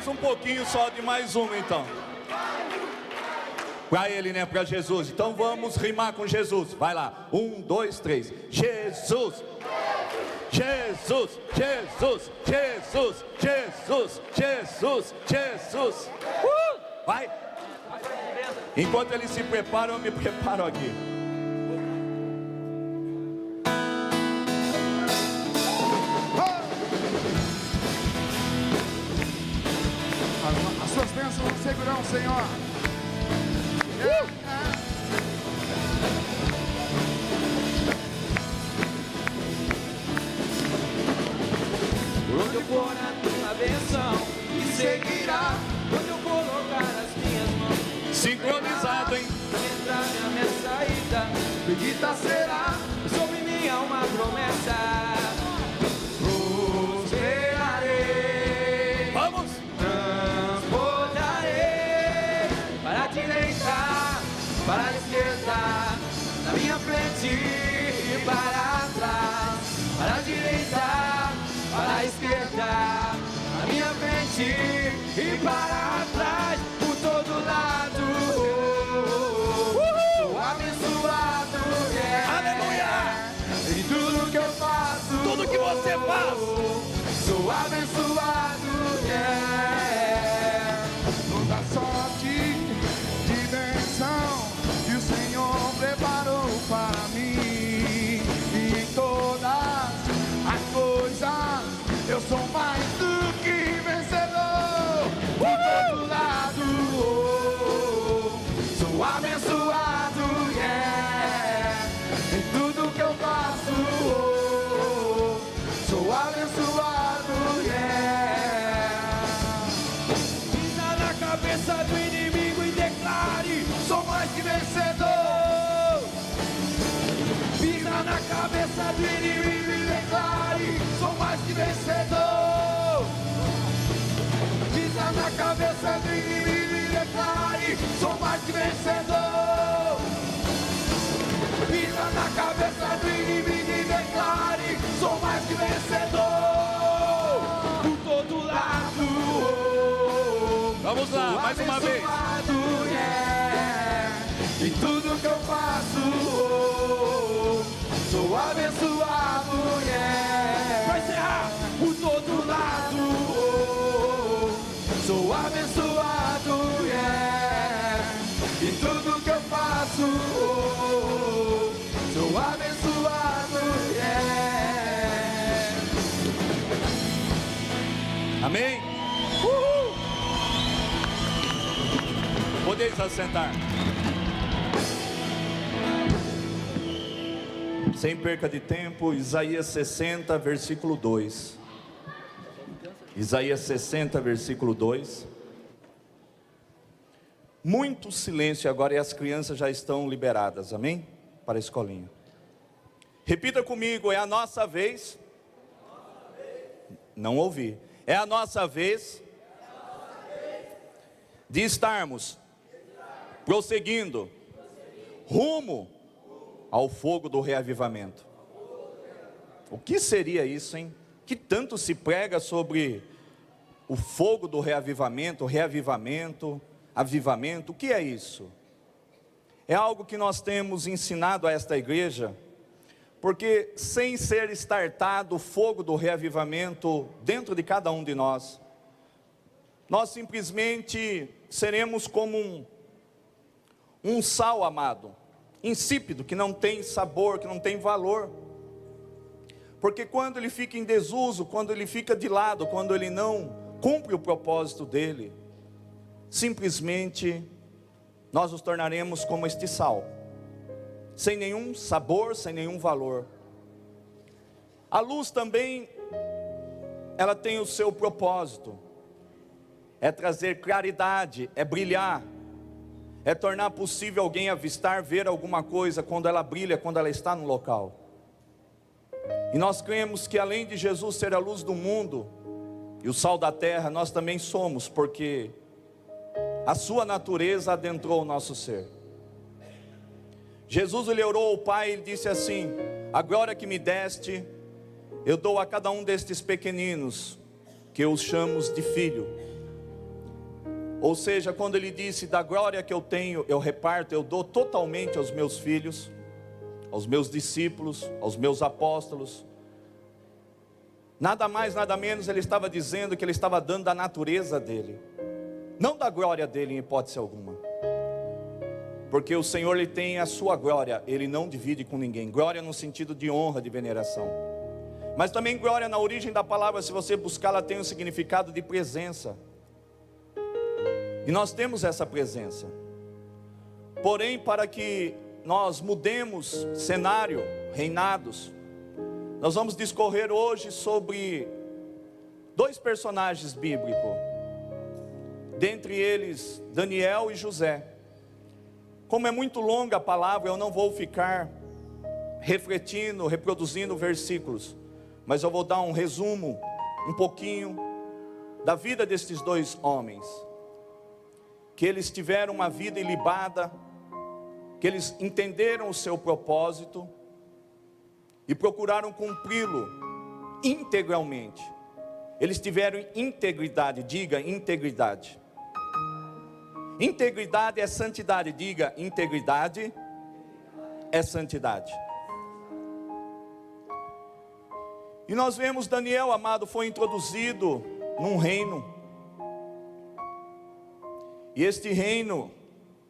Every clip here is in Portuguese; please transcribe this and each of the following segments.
Mais um pouquinho só de mais uma então. Para ele, né? Para Jesus. Então vamos rimar com Jesus. Vai lá. 1, 2, 3. Jesus. Jesus, Jesus, Jesus, Jesus, Jesus, Jesus. Vai. Enquanto ele se prepara, eu me preparo aqui. As suas bênçãos vão segurar o Senhor. Onde eu for a tua bênção me seguirá. Onde eu colocar as minhas mãos, Sincronizado, hein? entrar na minha saída, bendita será sobre mim há uma promessa. Prosperarei, Vamos! transbordarei para a direita, para a esquerda, na minha frente e para trás, para a direita, para a esquerda, na minha frente e para trás, por todo lado. Sou abençoado, Aleluia! em tudo que eu faço. Tudo que você faz. Sou abençoado, Toda sorte de bênção que o Senhor preparou para mim. E em todas as coisas eu sou mais do que vencedor. Por todo lado, sou abençoado, em tudo que eu faço. Sou abençoado, Pisa na cabeça do inimigo e declare: sou mais que vencedor. Pisa na cabeça do inimigo e declare: sou mais que vencedor. Pisa na cabeça do inimigo e declare: sou mais que vencedor. Pisa na cabeça do inimigo e declare: sou mais que vencedor. Por todo lado, Vamos lá, sou mais uma vez. abençoado, em tudo que eu faço, sou abençoado, Vai encerrar. Por todo lado, sou abençoado, em tudo que eu faço, sou abençoado, Amém? Podeis assentar. Sem perca de tempo, Isaías 60, versículo 2. Isaías 60, versículo 2. Muito silêncio agora e as crianças já estão liberadas, amém? Para a escolinha. Repita comigo, é a nossa vez. Não ouvi. É a nossa vez de estarmos prosseguindo rumo ao fogo do reavivamento. O que seria isso, hein? Que tanto se prega sobre o fogo do reavivamento, avivamento, o que é isso? É algo que nós temos ensinado a esta igreja, porque sem ser startado o fogo do reavivamento dentro de cada um de nós, nós simplesmente seremos como um sal, amado, insípido, que não tem sabor, que não tem valor. Porque quando ele fica em desuso, quando ele fica de lado, quando ele não cumpre o propósito dele, simplesmente nós nos tornaremos como este sal, sem nenhum sabor, sem nenhum valor. A luz também, ela tem o seu propósito, é trazer claridade, é brilhar, é tornar possível alguém avistar, ver alguma coisa quando ela brilha, quando ela está no local. E nós cremos que além de Jesus ser a luz do mundo e o sal da terra, nós também somos, porque a sua natureza adentrou o nosso ser. Jesus, ele orou ao Pai, ele disse assim: a glória que me deste, eu dou a cada um destes pequeninos, que eu os chamo de filho. Ou seja, quando ele disse, da glória que eu tenho, eu reparto, eu dou totalmente aos meus filhos, aos meus discípulos, aos meus apóstolos. Nada mais, nada menos, ele estava dizendo que ele estava dando da natureza dele, não da glória dele em hipótese alguma. Porque o Senhor, ele tem a sua glória, ele não divide com ninguém. Glória no sentido de honra, de veneração. Mas também glória na origem da palavra, se você buscar, ela tem um significado de presença. E nós temos essa presença. Porém, para que nós mudemos cenário, reinados, nós vamos discorrer hoje sobre 2 personagens bíblicos. Dentre eles, Daniel e José. Como é muito longa a palavra, eu não vou ficar refletindo, reproduzindo versículos. Mas eu vou dar um resumo, um pouquinho, da vida destes 2 homens. Que eles tiveram uma vida ilibada, que eles entenderam o seu propósito e procuraram cumpri-lo integralmente. Eles tiveram integridade, diga integridade. Integridade é santidade, diga integridade é santidade. E nós vemos Daniel, amado, foi introduzido num reino. E este reino,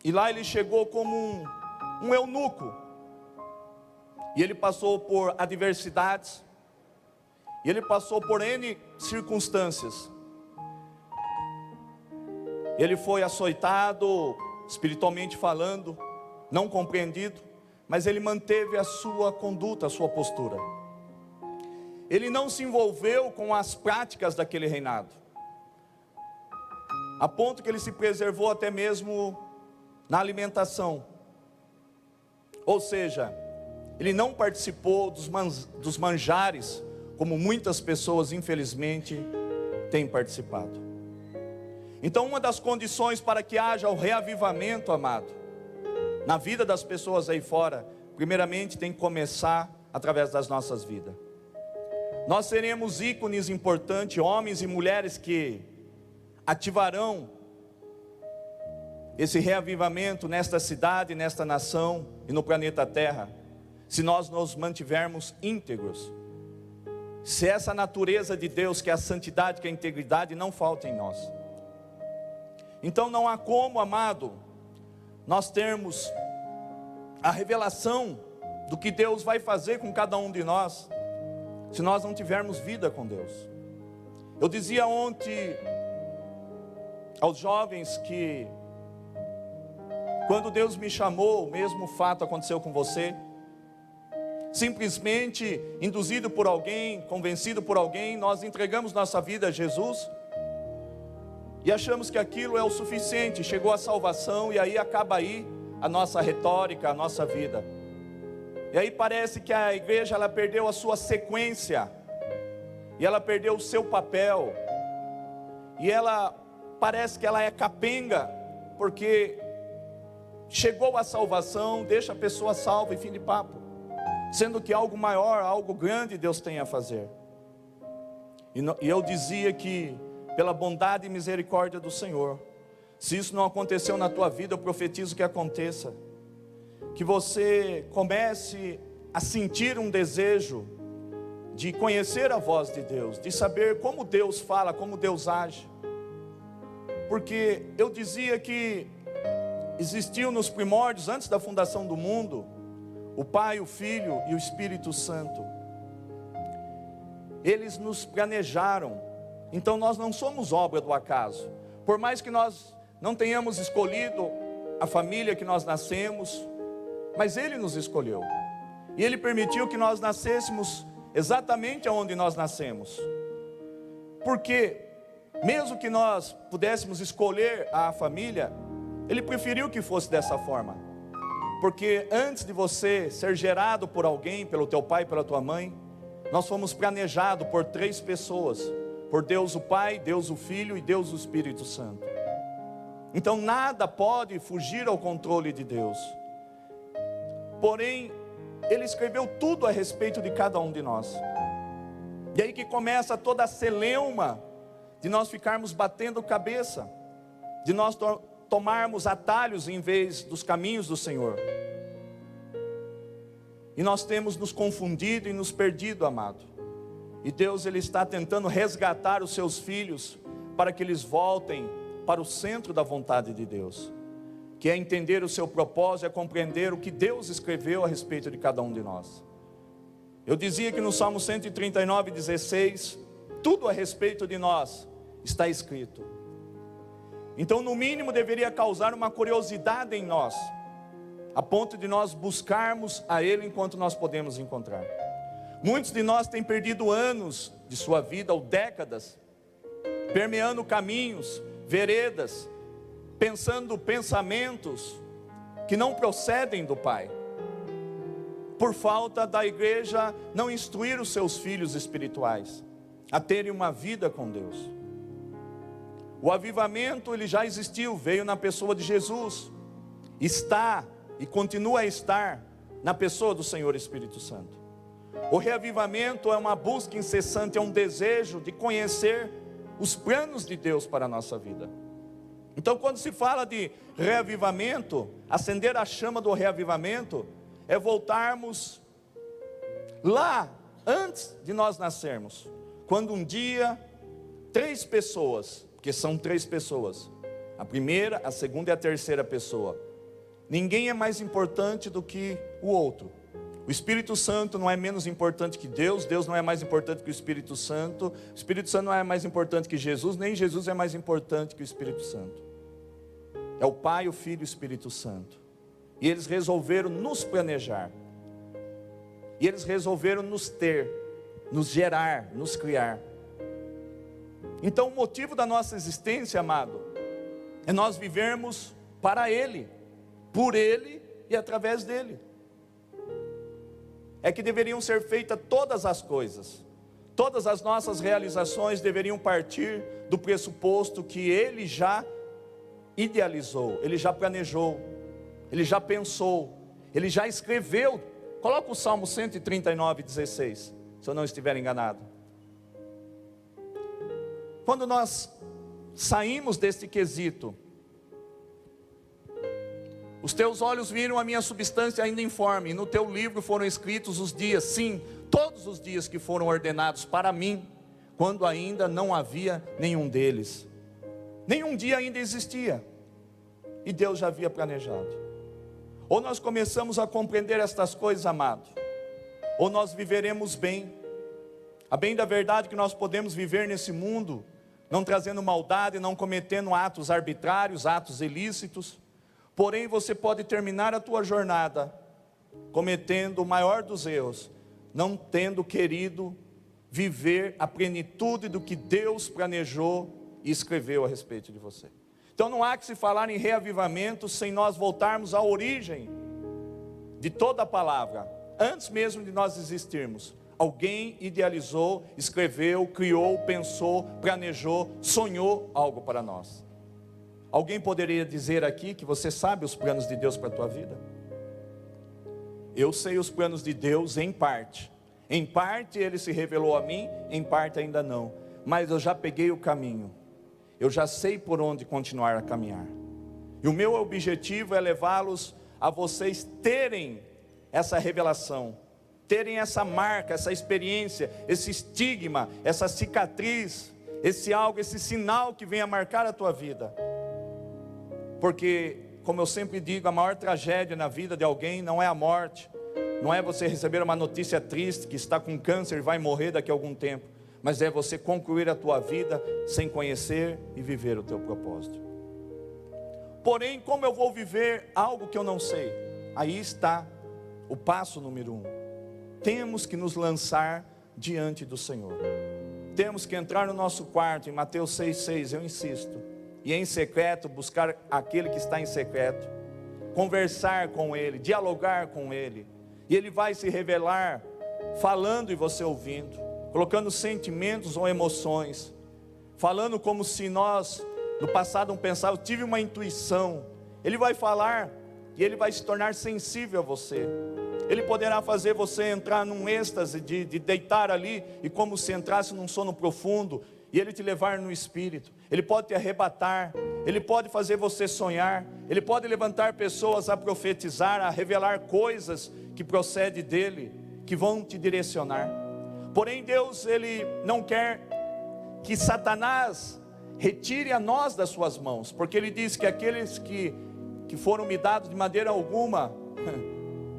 e lá ele chegou como um eunuco. E ele passou por adversidades. E ele passou por N circunstâncias. Ele foi açoitado, espiritualmente falando, não compreendido. Mas ele manteve a sua conduta, a sua postura. Ele não se envolveu com as práticas daquele reinado. A ponto que ele se preservou até mesmo na alimentação. Ou seja, ele não participou dos manjares, como muitas pessoas infelizmente têm participado. Então uma das condições para que haja o reavivamento, amado, na vida das pessoas aí fora, primeiramente tem que começar através das nossas vidas. Nós seremos ícones importantes, homens e mulheres que ativarão esse reavivamento nesta cidade, nesta nação e no planeta Terra, se nós nos mantivermos íntegros, se essa natureza de Deus, que é a santidade, que é a integridade, não falta em nós. Então não há como, amado, nós termos a revelação do que Deus vai fazer com cada um de nós, se nós não tivermos vida com Deus. Eu dizia ontem aos jovens que quando Deus me chamou, o mesmo fato aconteceu com você. Simplesmente induzido por alguém, convencido por alguém, nós entregamos nossa vida a Jesus e achamos que aquilo é o suficiente, chegou a salvação e aí acaba aí a nossa retórica, a nossa vida. E aí parece que a igreja ela perdeu a sua sequência e ela perdeu o seu papel e ela parece que ela é capenga, porque chegou a salvação, deixa a pessoa salva e fim de papo, sendo que algo maior, algo grande Deus tem a fazer. E eu dizia que pela bondade e misericórdia do Senhor, se isso não aconteceu na tua vida, eu profetizo que aconteça, que você comece a sentir um desejo de conhecer a voz de Deus, de saber como Deus fala, como Deus age. Porque eu dizia que existiu nos primórdios, antes da fundação do mundo, o Pai, o Filho e o Espírito Santo. Eles nos planejaram. Então nós não somos obra do acaso. Por mais que nós não tenhamos escolhido a família que nós nascemos, mas Ele nos escolheu. E Ele permitiu que nós nascêssemos exatamente onde nós nascemos. Porque mesmo que nós pudéssemos escolher a família, Ele preferiu que fosse dessa forma. Porque antes de você ser gerado por alguém, pelo teu pai, pela tua mãe, nós fomos planejados por 3 pessoas. Por Deus o Pai, Deus o Filho e Deus o Espírito Santo. Então nada pode fugir ao controle de Deus. Porém, Ele escreveu tudo a respeito de cada um de nós. E aí que começa toda a celeuma de nós ficarmos batendo cabeça. de nós tomarmos atalhos em vez dos caminhos do Senhor. E nós temos nos confundido e nos perdido, amado. E Deus, Ele está tentando resgatar os seus filhos para que eles voltem para o centro da vontade de Deus, que é entender o seu propósito, é compreender o que Deus escreveu a respeito de cada um de nós. Eu dizia que no Salmo 139:16, tudo a respeito de nós está escrito. Então, no mínimo, deveria causar uma curiosidade em nós, a ponto de nós buscarmos a Ele enquanto nós podemos encontrar. Muitos de nós têm perdido anos de sua vida, ou décadas, permeando caminhos, veredas, pensando pensamentos que não procedem do Pai, por falta da igreja não instruir os seus filhos espirituais a terem uma vida com Deus. O avivamento, ele já existiu, veio na pessoa de Jesus, está e continua a estar na pessoa do Senhor Espírito Santo. O reavivamento é uma busca incessante, é um desejo de conhecer os planos de Deus para a nossa vida. Então, quando se fala de reavivamento, acender a chama do reavivamento, é voltarmos lá, antes de nós nascermos, quando um dia, 3 pessoas, porque são 3 pessoas, a primeira, a segunda e a terceira pessoa, ninguém é mais importante do que o outro. O Espírito Santo não é menos importante que Deus, Deus não é mais importante que o Espírito Santo não é mais importante que Jesus, nem Jesus é mais importante que o Espírito Santo. É o Pai, o Filho e o Espírito Santo. E eles resolveram nos planejar. E eles resolveram nos ter, nos gerar, nos criar. Então o motivo da nossa existência, amado, é nós vivermos para Ele, por Ele e através dEle. É que deveriam ser feitas todas as coisas. Todas as nossas realizações deveriam partir do pressuposto que Ele já idealizou, Ele já planejou, Ele já pensou, Ele já escreveu. Coloca o Salmo 139:16, se eu não estiver enganado. Quando nós saímos deste quesito, os teus olhos viram a minha substância ainda informe, e no teu livro foram escritos os dias, sim, todos os dias que foram ordenados para mim, quando ainda não havia nenhum deles. Nenhum dia ainda existia, e Deus já havia planejado. Ou nós começamos a compreender estas coisas, amado, ou nós viveremos bem. A bem da verdade que nós podemos viver nesse mundo, não trazendo maldade, não cometendo atos arbitrários, atos ilícitos. Porém, você pode terminar a tua jornada cometendo o maior dos erros, não tendo querido viver a plenitude do que Deus planejou e escreveu a respeito de você. Então não há que se falar em reavivamento sem nós voltarmos à origem de toda a palavra. Antes mesmo de nós existirmos, alguém idealizou, escreveu, criou, pensou, planejou, sonhou algo para nós. Alguém poderia dizer aqui que você sabe os planos de Deus para a tua vida? Eu sei os planos de Deus em parte. Em parte Ele se revelou a mim, em parte ainda não. Mas eu já peguei o caminho. Eu já sei por onde continuar a caminhar. E o meu objetivo é levá-los a vocês terem essa revelação, terem essa marca, essa experiência, esse estigma, essa cicatriz, esse algo, esse sinal que venha marcar a tua vida. Porque, como eu sempre digo, a maior tragédia na vida de alguém não é a morte, não é você receber uma notícia triste que está com câncer e vai morrer daqui a algum tempo, mas é você concluir a tua vida sem conhecer e viver o teu propósito. Porém, como eu vou viver algo que eu não sei? Aí está o passo número 1. Temos que nos lançar diante do Senhor. Temos que entrar no nosso quarto, em Mateus 6,6, eu insisto, e em secreto buscar aquele que está em secreto, conversar com Ele, dialogar com Ele, e Ele vai se revelar, falando e você ouvindo, colocando sentimentos ou emoções, falando como se nós, no passado, não pensávamos, eu tive uma intuição. Ele vai falar, e Ele vai se tornar sensível a você. Ele poderá fazer você entrar num êxtase de deitar ali, e como se entrasse num sono profundo, e Ele te levar no Espírito. Ele pode te arrebatar, Ele pode fazer você sonhar, Ele pode levantar pessoas a profetizar, a revelar coisas que procedem dEle, que vão te direcionar. Porém Deus, Ele não quer que Satanás retire a nós das suas mãos, porque Ele diz que aqueles que foram me dados de maneira alguma,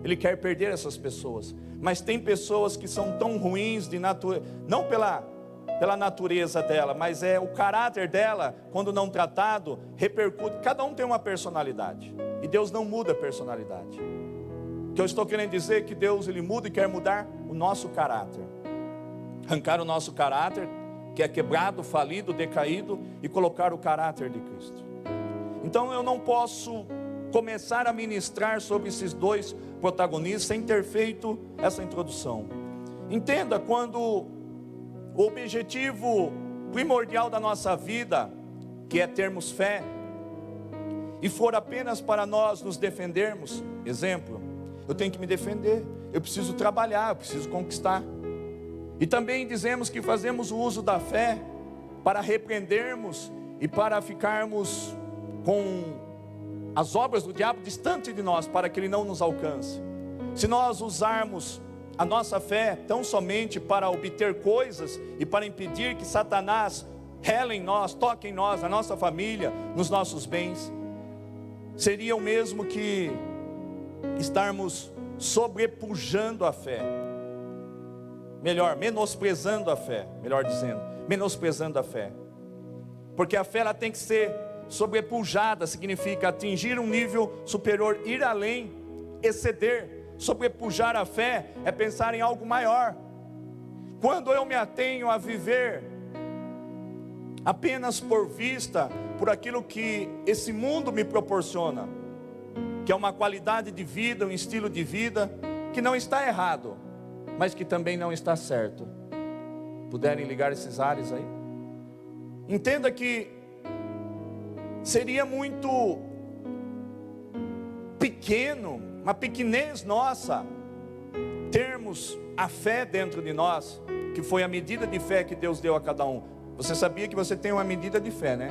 Ele quer perder essas pessoas. Mas tem pessoas que são tão ruins de natureza, não pela natureza dela, mas é o caráter dela, quando não tratado, repercute. Cada um tem uma personalidade, e Deus não muda a personalidade. O que eu estou querendo dizer é que Deus, Ele muda e quer mudar o nosso caráter, arrancar o nosso caráter, que é quebrado, falido, decaído, e colocar o caráter de Cristo. Então eu não posso começar a ministrar sobre esses dois protagonistas sem ter feito essa introdução. Entenda, quando o objetivo primordial da nossa vida, que é termos fé, e for apenas para nós nos defendermos, exemplo, eu tenho que me defender, eu preciso trabalhar, eu preciso conquistar. E também dizemos que fazemos o uso da fé para repreendermos e para ficarmos com as obras do diabo distante de nós, para que ele não nos alcance. Se nós usarmos a nossa fé tão somente para obter coisas e para impedir que Satanás rele em nós, toque em nós, na nossa família, nos nossos bens, seria o mesmo que estarmos sobrepujando a fé. Melhor, menosprezando a fé, melhor dizendo, menosprezando a fé. Porque a fé, ela tem que ser sobrepujada, significa atingir um nível superior, ir além, exceder. Sobrepujar a fé é pensar em algo maior. Quando eu me atenho a viver apenas por vista, por aquilo que esse mundo me proporciona, que é uma qualidade de vida, um estilo de vida, que não está errado, mas que também não está certo. Puderem ligar esses ares aí? Entenda que seria muito pequeno, uma pequenez nossa, termos a fé dentro de nós, que foi a medida de fé que Deus deu a cada um. Você sabia que você tem uma medida de fé, né?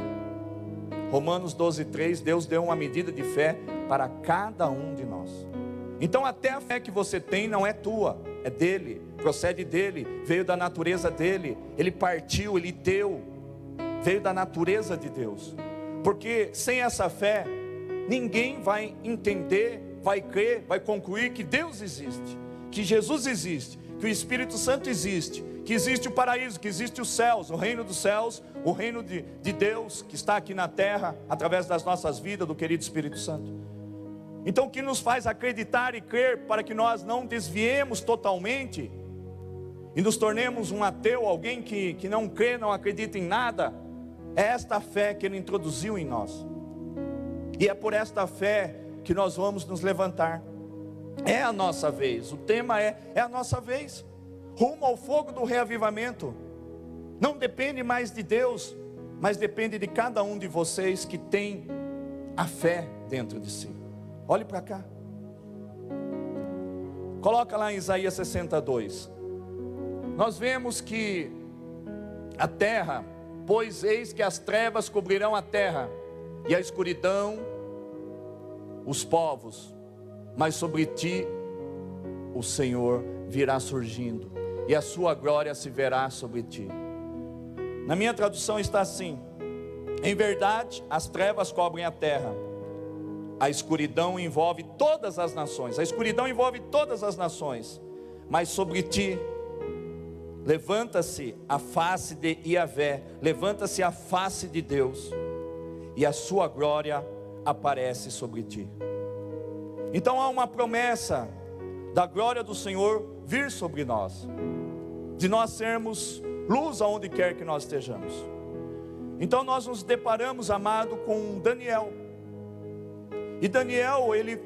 Romanos 12:3, Deus deu uma medida de fé para cada um de nós. Então até a fé que você tem não é tua, é dele, procede dele, veio da natureza dele, ele partiu, ele deu, veio da natureza de Deus. Porque sem essa fé, ninguém vai entender, vai crer, vai concluir que Deus existe, que Jesus existe, que o Espírito Santo existe, que existe o paraíso, que existe os céus, o reino dos céus, o reino de Deus que está aqui na terra, através das nossas vidas, do querido Espírito Santo. Então o que nos faz acreditar e crer, para que nós não desviemos totalmente e nos tornemos um ateu, alguém que não crê, não acredita em nada, é esta fé que Ele introduziu em nós. E é por esta fé que nós vamos nos levantar. É a nossa vez, o tema é a nossa vez, rumo ao fogo do reavivamento. Não depende mais de Deus, mas depende de cada um de vocês que tem a fé dentro de si. Olhe para cá, coloca lá em Isaías 62. Nós vemos que a terra, pois eis que as trevas cobrirão a terra, e a escuridão os povos, mas sobre ti o Senhor virá surgindo, e a sua glória se verá sobre ti. Na minha tradução está assim: em verdade as trevas cobrem a terra, a escuridão envolve todas as nações, a escuridão envolve todas as nações, mas sobre ti levanta-se a face de Yahvé, levanta-se a face de Deus, e a sua glória aparece sobre ti. Então há uma promessa da glória do Senhor vir sobre nós, de nós sermos luz aonde quer que nós estejamos. Então nós nos deparamos, amado, com Daniel. E Daniel, ele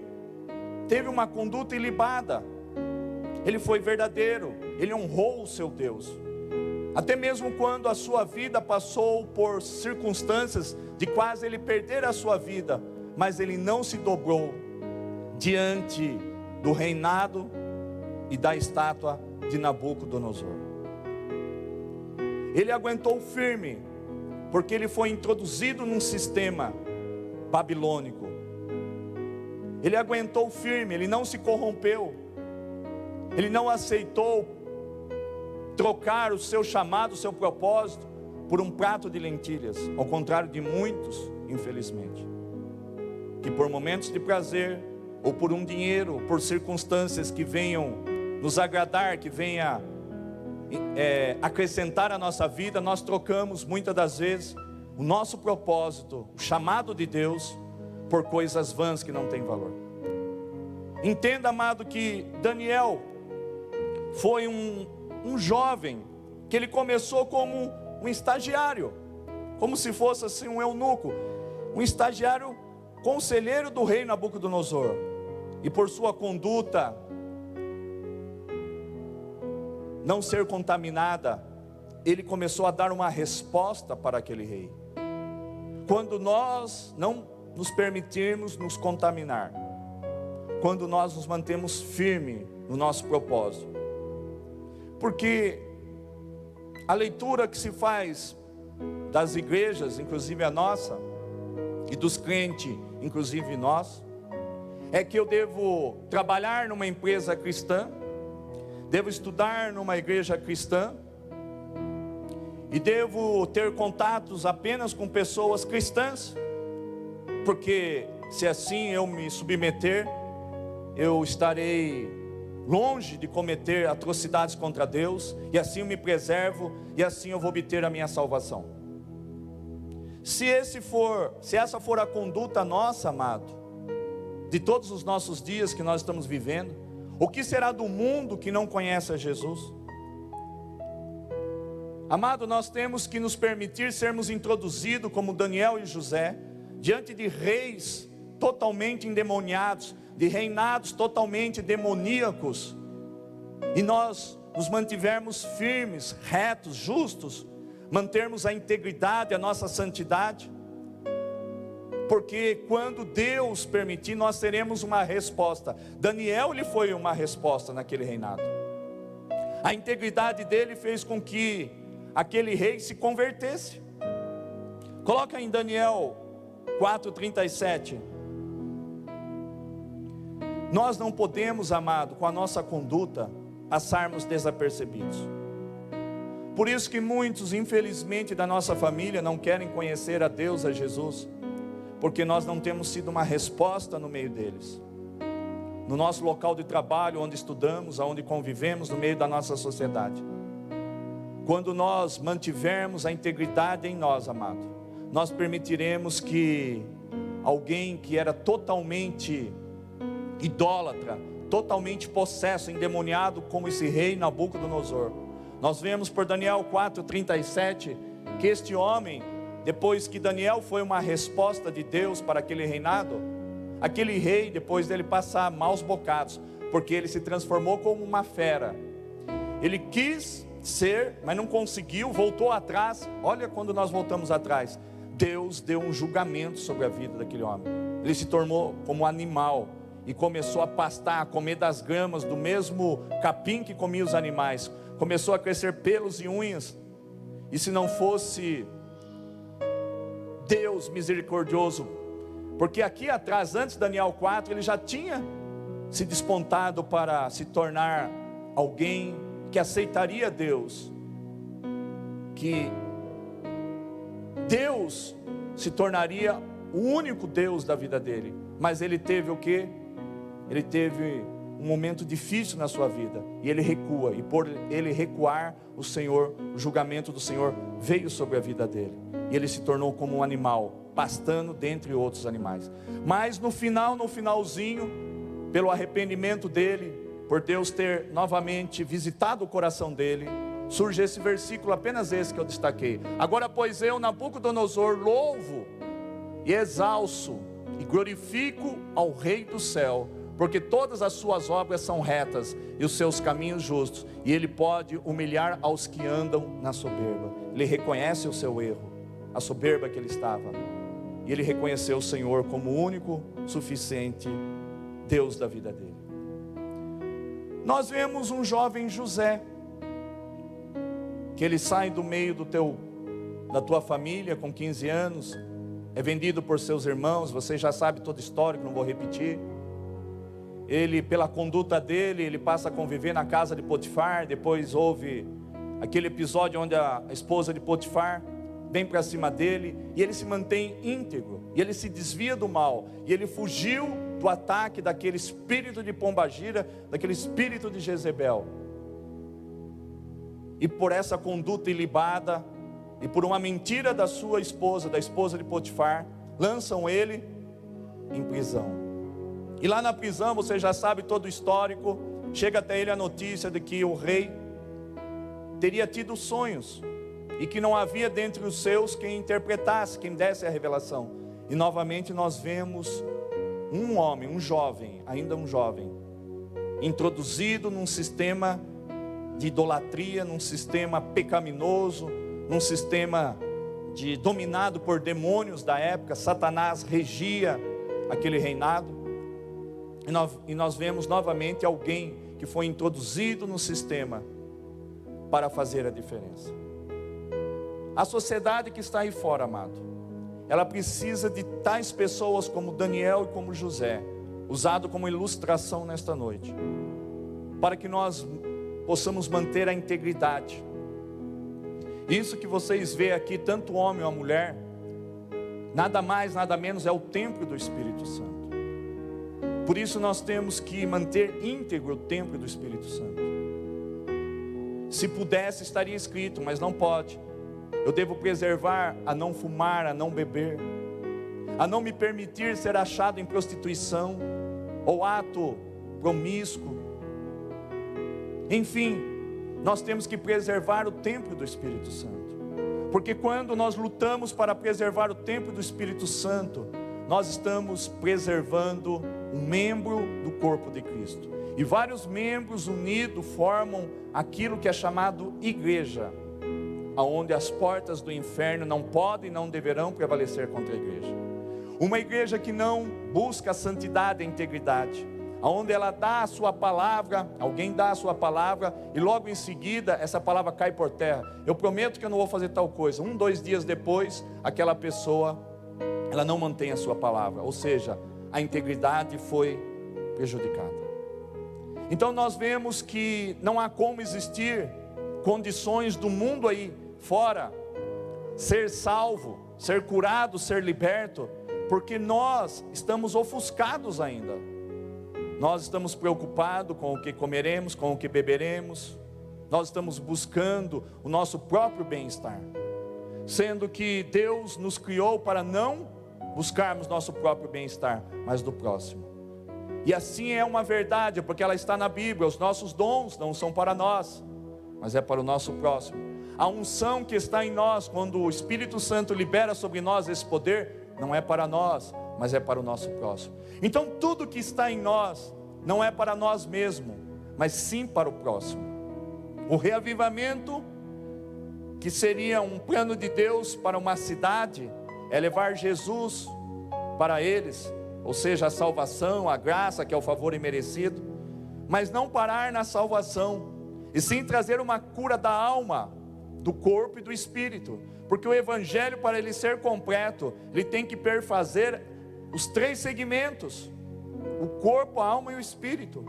teve uma conduta ilibada, ele foi verdadeiro, ele honrou o seu Deus. Até mesmo quando a sua vida passou por circunstâncias de quase ele perder a sua vida, mas ele não se dobrou diante do reinado e da estátua de Nabucodonosor. Ele aguentou firme, porque ele foi introduzido num sistema babilônico. Ele aguentou firme, ele não se corrompeu, ele não aceitou trocar o seu chamado, o seu propósito, por um prato de lentilhas, ao contrário de muitos, infelizmente, que por momentos de prazer, ou por um dinheiro, ou por circunstâncias que venham nos agradar, que venha acrescentar a nossa vida, nós trocamos muitas das vezes o nosso propósito, o chamado de Deus, por coisas vãs que não têm valor. Entenda, amado, que Daniel foi um jovem, que ele começou como um estagiário, como se fosse assim um eunuco, um estagiário conselheiro do rei Nabucodonosor, e por sua conduta não ser contaminada, ele começou a dar uma resposta para aquele rei. Quando nós não nos permitirmos nos contaminar, quando nós nos mantemos firmes no nosso propósito, porque a leitura que se faz das igrejas, inclusive a nossa, e dos crentes, inclusive nós, é que eu devo trabalhar numa empresa cristã, devo estudar numa igreja cristã, e devo ter contatos apenas com pessoas cristãs, porque se assim eu me submeter, eu estarei longe de cometer atrocidades contra Deus, e assim eu me preservo, e assim eu vou obter a minha salvação. Se essa for a conduta nossa, amado, de todos os nossos dias que nós estamos vivendo, o que será do mundo que não conhece a Jesus? Amado, nós temos que nos permitir sermos introduzidos, como Daniel e José, diante de reis totalmente endemoniados, de reinados totalmente demoníacos, e nós nos mantivermos firmes, retos, justos, mantermos a integridade, a nossa santidade, porque quando Deus permitir, nós teremos uma resposta. Daniel, ele foi uma resposta naquele reinado. A integridade dele fez com que aquele rei se convertesse. Coloca em Daniel 4:37. Nós não podemos, amado, com a nossa conduta, passarmos desapercebidos. Por isso que muitos, infelizmente, da nossa família não querem conhecer a Deus, a Jesus, porque nós não temos sido uma resposta no meio deles. No nosso local de trabalho, onde estudamos, onde convivemos, no meio da nossa sociedade. Quando nós mantivermos a integridade em nós, amado, nós permitiremos que alguém que era totalmente idólatra, totalmente possesso, endemoniado, como esse rei Nabucodonosor. Nós vemos por Daniel 4:37, que este homem, depois que Daniel foi uma resposta de Deus para aquele reinado, aquele rei, depois dele passar maus bocados, porque ele se transformou como uma fera. Ele quis ser, mas não conseguiu, voltou atrás. Olha, quando nós voltamos atrás, Deus deu um julgamento sobre a vida daquele homem. Ele se tornou como um animal e começou a pastar, a comer das gramas do mesmo capim que comia os animais. Começou a crescer pelos e unhas. E se não fosse Deus misericordioso, porque aqui atrás, antes de Daniel 4, ele já tinha se despontado para se tornar alguém que aceitaria Deus, que Deus se tornaria o único Deus da vida dele. Mas ele teve o quê? Ele teve um momento difícil na sua vida, e ele recua, e por ele recuar, o julgamento do Senhor veio sobre a vida dele, e ele se tornou como um animal, pastando dentre outros animais. Mas no finalzinho, pelo arrependimento dele, por Deus ter novamente visitado o coração dele, surge esse versículo, apenas esse que eu destaquei. Agora, pois eu, Nabucodonosor, louvo e exalço e glorifico ao Rei do céu, porque todas as suas obras são retas e os seus caminhos justos, e ele pode humilhar aos que andam na soberba. Ele reconhece o seu erro, a soberba que ele estava, e ele reconheceu o Senhor como o único, suficiente Deus da vida dele. Nós vemos um jovem José, que ele sai do meio da tua família com 15 anos, é vendido por seus irmãos, você já sabe todo o histórico, não vou repetir. Ele, pela conduta dele, ele passa a conviver na casa de Potifar. Depois houve aquele episódio onde a esposa de Potifar vem para cima dele, e ele se mantém íntegro, e ele se desvia do mal, e ele fugiu do ataque daquele espírito de pombagira, daquele espírito de Jezebel. E por essa conduta ilibada, e por uma mentira da sua esposa, da esposa de Potifar, lançam ele em prisão. E lá na prisão, você já sabe todo o histórico, chega até ele a notícia de que o rei teria tido sonhos, e que não havia dentre os seus quem interpretasse, quem desse a revelação. E novamente nós vemos um homem, um jovem, ainda um jovem, introduzido num sistema de idolatria, num sistema pecaminoso, num sistema dominado por demônios da época. Satanás regia aquele reinado. E nós vemos novamente alguém que foi introduzido no sistema para fazer a diferença. A sociedade que está aí fora, amado, ela precisa de tais pessoas como Daniel e como José, usado como ilustração nesta noite, para que nós possamos manter a integridade. Isso que vocês veem aqui, tanto o homem ou a mulher, nada mais, nada menos é o templo do Espírito Santo. Por isso nós temos que manter íntegro o templo do Espírito Santo. Se pudesse, estaria escrito, mas não pode. Eu devo preservar a não fumar, a não beber, a não me permitir ser achado em prostituição ou ato promíscuo. Enfim, nós temos que preservar o templo do Espírito Santo, porque quando nós lutamos para preservar o templo do Espírito Santo, nós estamos preservando um membro do corpo de Cristo, e vários membros unidos formam aquilo que é chamado igreja, aonde as portas do inferno não podem e não deverão prevalecer contra a igreja. Uma igreja que não busca a santidade e a integridade, aonde ela dá a sua palavra, alguém dá a sua palavra, e logo em seguida essa palavra cai por terra. Eu prometo que eu não vou fazer tal coisa. 2 dias depois, aquela pessoa, ela não mantém a sua palavra, ou seja, a integridade foi prejudicada. Então nós vemos que não há como existir condições do mundo aí fora, ser salvo, ser curado, ser liberto, porque nós estamos ofuscados ainda. Nós estamos preocupados com o que comeremos, com o que beberemos. Nós estamos buscando o nosso próprio bem-estar, sendo que Deus nos criou para não buscarmos nosso próprio bem-estar, mas do próximo. E assim é uma verdade, porque ela está na Bíblia. Os nossos dons não são para nós, mas é para o nosso próximo. A unção que está em nós, quando o Espírito Santo libera sobre nós esse poder, não é para nós, mas é para o nosso próximo. Então tudo que está em nós não é para nós mesmos, mas sim para o próximo. O reavivamento, que seria um plano de Deus para uma cidade, é levar Jesus para eles, ou seja, a salvação, a graça, que é o favor imerecido, mas não parar na salvação, e sim trazer uma cura da alma, do corpo e do espírito, porque o evangelho, para ele ser completo, ele tem que perfazer os 3 segmentos: o corpo, a alma e o espírito.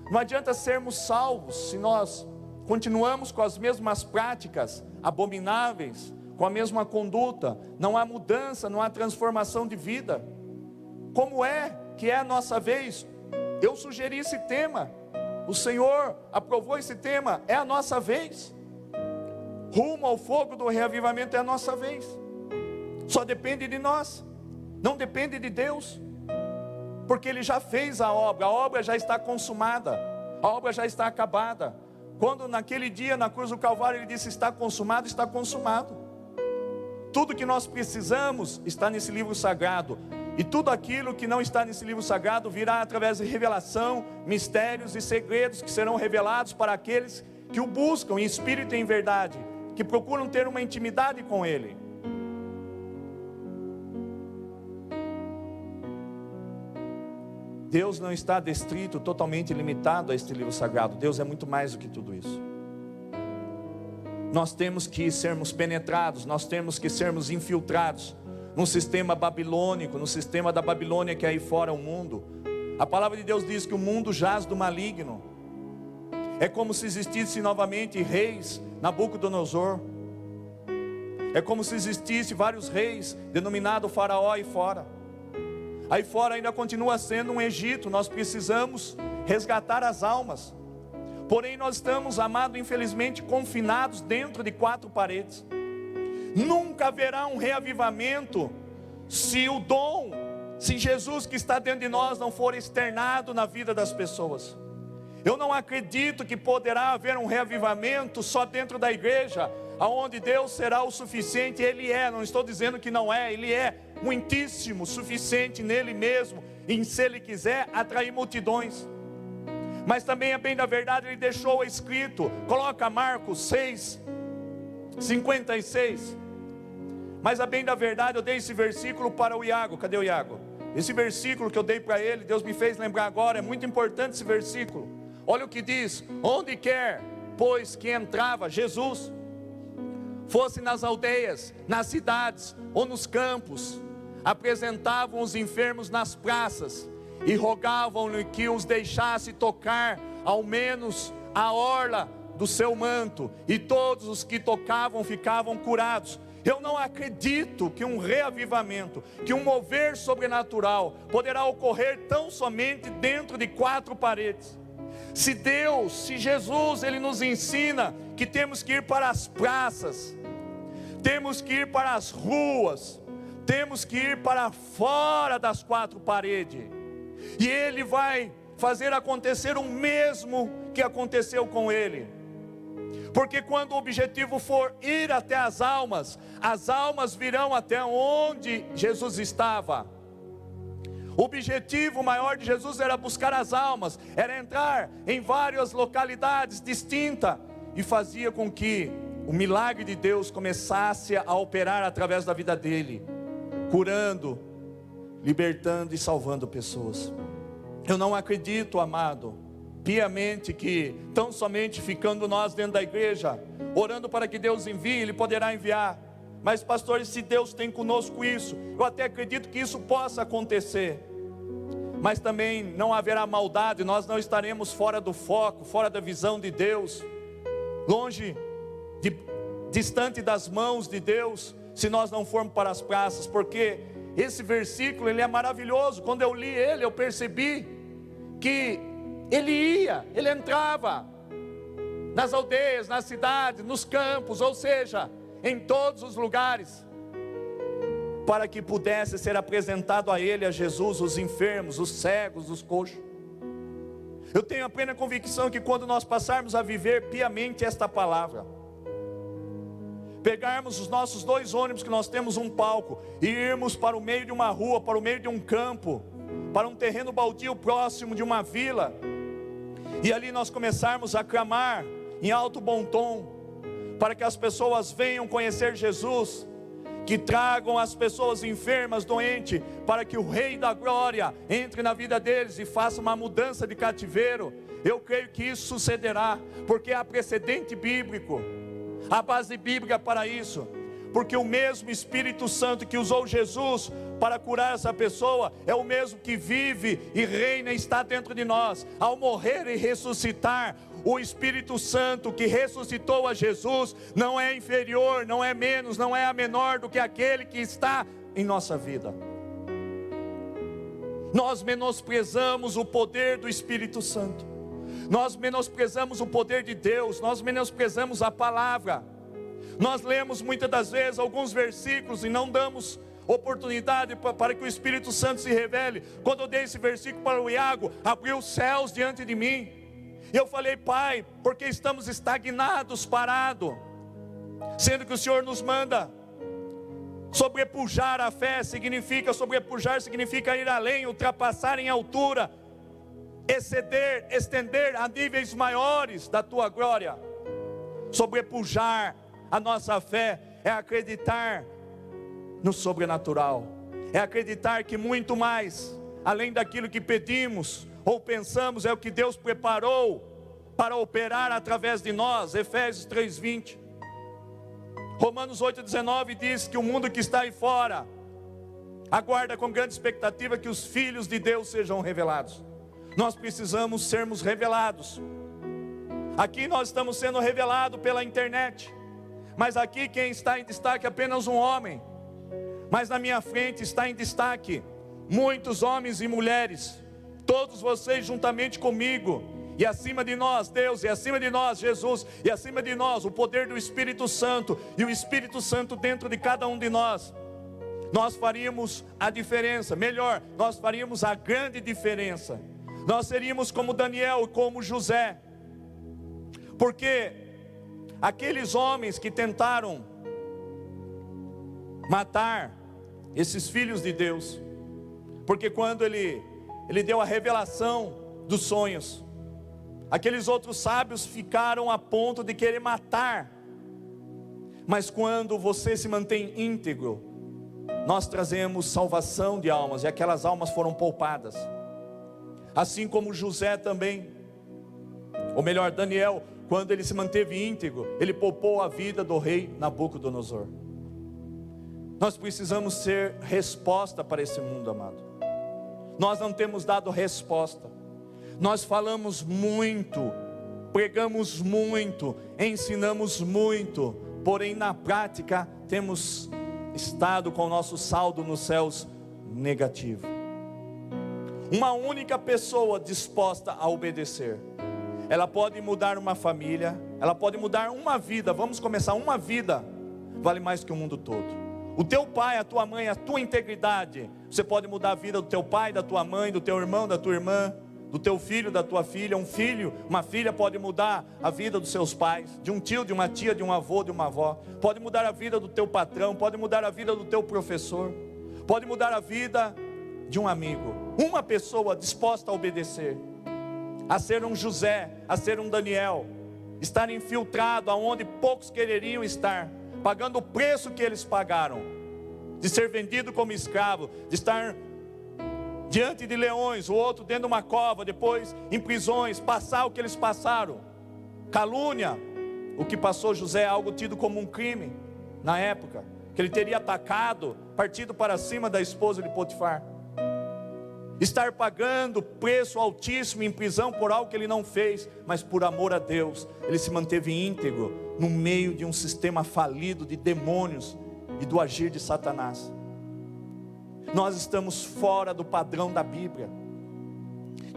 Não adianta sermos salvos se nós continuamos com as mesmas práticas abomináveis, com a mesma conduta. Não há mudança, não há transformação de vida. Como é que é a nossa vez? Eu sugeri esse tema, o Senhor aprovou esse tema, é a nossa vez. Rumo ao fogo do reavivamento é a nossa vez. Só depende de nós, não depende de Deus, porque Ele já fez a obra já está consumada, a obra já está acabada. Quando naquele dia na cruz do Calvário Ele disse: está consumado, está consumado. Tudo que nós precisamos está nesse livro sagrado, e tudo aquilo que não está nesse livro sagrado virá através de revelação, mistérios e segredos que serão revelados para aqueles que o buscam em espírito e em verdade, que procuram ter uma intimidade com Ele. Deus não está destrito, totalmente limitado a este livro sagrado. Deus é muito mais do que tudo isso. nós temos que sermos penetrados, nós temos que sermos infiltrados no sistema babilônico, no sistema da Babilônia que é aí fora o mundo. A palavra de Deus diz que o mundo jaz do maligno. É como se existisse novamente reis, Nabucodonosor. É como se existisse vários reis, denominado Faraó aí fora. Aí fora ainda continua sendo um Egito. Nós precisamos resgatar as almas. Porém nós estamos, amado, infelizmente confinados dentro de 4 paredes. Nunca haverá um reavivamento se o dom, se Jesus que está dentro de nós não for externado na vida das pessoas. Eu não acredito que poderá haver um reavivamento só dentro da igreja, aonde Deus será o suficiente. Ele é, não estou dizendo que não é, Ele é muitíssimo suficiente nele mesmo, em se Ele quiser atrair multidões. Mas também é bem da verdade, Ele deixou escrito, coloca Marcos 6, 56. Mas a bem da verdade, eu dei esse versículo para o Iago. Cadê o Iago? Esse versículo que eu dei para ele, Deus me fez lembrar agora, é muito importante esse versículo. Olha o que diz: onde quer, pois, que entrava Jesus, fosse nas aldeias, nas cidades ou nos campos, apresentavam os enfermos nas praças e rogavam-lhe que os deixasse tocar ao menos a orla do seu manto, e todos os que tocavam ficavam curados. Eu não acredito que um reavivamento, que um mover sobrenatural poderá ocorrer tão somente dentro de 4 paredes. Se Deus, se Jesus, Ele nos ensina que temos que ir para as praças, temos que ir para as ruas, temos que ir para fora das 4 paredes, e Ele vai fazer acontecer o mesmo que aconteceu com Ele. Porque quando o objetivo for ir até as almas virão até onde Jesus estava. O objetivo maior de Jesus era buscar as almas, era entrar em várias localidades distintas, e fazia com que o milagre de Deus começasse a operar através da vida dele, curando, libertando e salvando pessoas. Eu não acredito, amado, piamente, que tão somente ficando nós dentro da igreja, orando para que Deus envie, Ele poderá enviar. Mas pastores, se Deus tem conosco isso, eu até acredito que isso possa acontecer. Mas também não haverá maldade, nós não estaremos fora do foco, fora da visão de Deus, longe, distante das mãos de Deus, se nós não formos para as praças. Porque esse versículo, ele é maravilhoso. Quando eu li ele, eu percebi que ele entrava nas aldeias, nas cidades, nos campos, ou seja, em todos os lugares, para que pudesse ser apresentado a ele, a Jesus, os enfermos, os cegos, os coxos. Eu tenho a plena convicção que quando nós passarmos a viver piamente esta palavra, pegarmos os nossos 2 ônibus, que nós temos um palco, e irmos para o meio de uma rua, para o meio de um campo, para um terreno baldio próximo de uma vila, e ali nós começarmos a clamar em alto bom tom, para que as pessoas venham conhecer Jesus, que tragam as pessoas enfermas, doentes, para que o Rei da Glória entre na vida deles e faça uma mudança de cativeiro. Eu creio que isso sucederá, porque há precedente bíblico, há base bíblica para isso. Porque o mesmo Espírito Santo que usou Jesus para curar essa pessoa, é o mesmo que vive e reina e está dentro de nós. Ao morrer e ressuscitar, o Espírito Santo que ressuscitou a Jesus, não é inferior, não é menos, não é a menor do que aquele que está em nossa vida. Nós menosprezamos o poder do Espírito Santo, nós menosprezamos o poder de Deus, nós menosprezamos a palavra. Nós lemos muitas das vezes alguns versículos e não damos oportunidade para que o Espírito Santo se revele. Quando eu dei esse versículo para o Iago, abriu os céus diante de mim, e eu falei: Pai, porque estamos estagnados, parados, sendo que o Senhor nos manda sobrepujar a fé. Sobrepujar significa ir além, ultrapassar em altura, exceder, estender a níveis maiores da Tua glória. Sobrepujar a nossa fé é acreditar no sobrenatural, é acreditar que muito mais, além daquilo que pedimos ou pensamos, é o que Deus preparou para operar através de nós. Efésios 3:20. Romanos 8,19 diz que o mundo que está aí fora aguarda com grande expectativa que os filhos de Deus sejam revelados. Nós precisamos sermos revelados. Aqui nós estamos sendo revelados pela internet, mas aqui quem está em destaque é apenas um homem. Mas na minha frente está em destaque muitos homens e mulheres, todos vocês juntamente comigo, e acima de nós Deus, e acima de nós Jesus, e acima de nós o poder do Espírito Santo, e o Espírito Santo dentro de cada um de nós. Nós faríamos a diferença, melhor, nós faríamos a grande diferença. Nós seríamos como Daniel, como José, porque aqueles homens que tentaram matar esses filhos de Deus, porque quando ele deu a revelação dos sonhos, aqueles outros sábios ficaram a ponto de querer matar. Mas quando você se mantém íntegro, nós trazemos salvação de almas, e aquelas almas foram poupadas. Assim como José também, ou melhor, Daniel, quando ele se manteve íntegro, ele poupou a vida do rei Nabucodonosor. Nós precisamos ser resposta para esse mundo, amado. Nós não temos dado resposta. Nós falamos muito, pregamos muito, ensinamos muito, porém na prática temos estado com o nosso saldo nos céus negativo. Uma única pessoa disposta a obedecer, ela pode mudar uma família, ela pode mudar uma vida. Vamos começar, uma vida vale mais que o mundo todo. O teu pai, a tua mãe, a tua integridade, você pode mudar a vida do teu pai, da tua mãe, do teu irmão, da tua irmã, do teu filho, da tua filha. Um filho, uma filha pode mudar a vida dos seus pais, de um tio, de uma tia, de um avô, de uma avó. Pode mudar a vida do teu patrão, pode mudar a vida do teu professor, pode mudar a vida de um amigo. Uma pessoa disposta a obedecer, a ser um José, a ser um Daniel, estar infiltrado aonde poucos quereriam estar, pagando o preço que eles pagaram, de ser vendido como escravo, de estar diante de leões, o outro dentro de uma cova, depois em prisões, passar o que eles passaram, calúnia. O que passou José é algo tido como um crime na época, que ele teria atacado, partido para cima da esposa de Potifar, estar pagando preço altíssimo em prisão por algo que ele não fez, mas por amor a Deus, ele se manteve íntegro no meio de um sistema falido de demônios e do agir de Satanás. Nós estamos fora do padrão da Bíblia.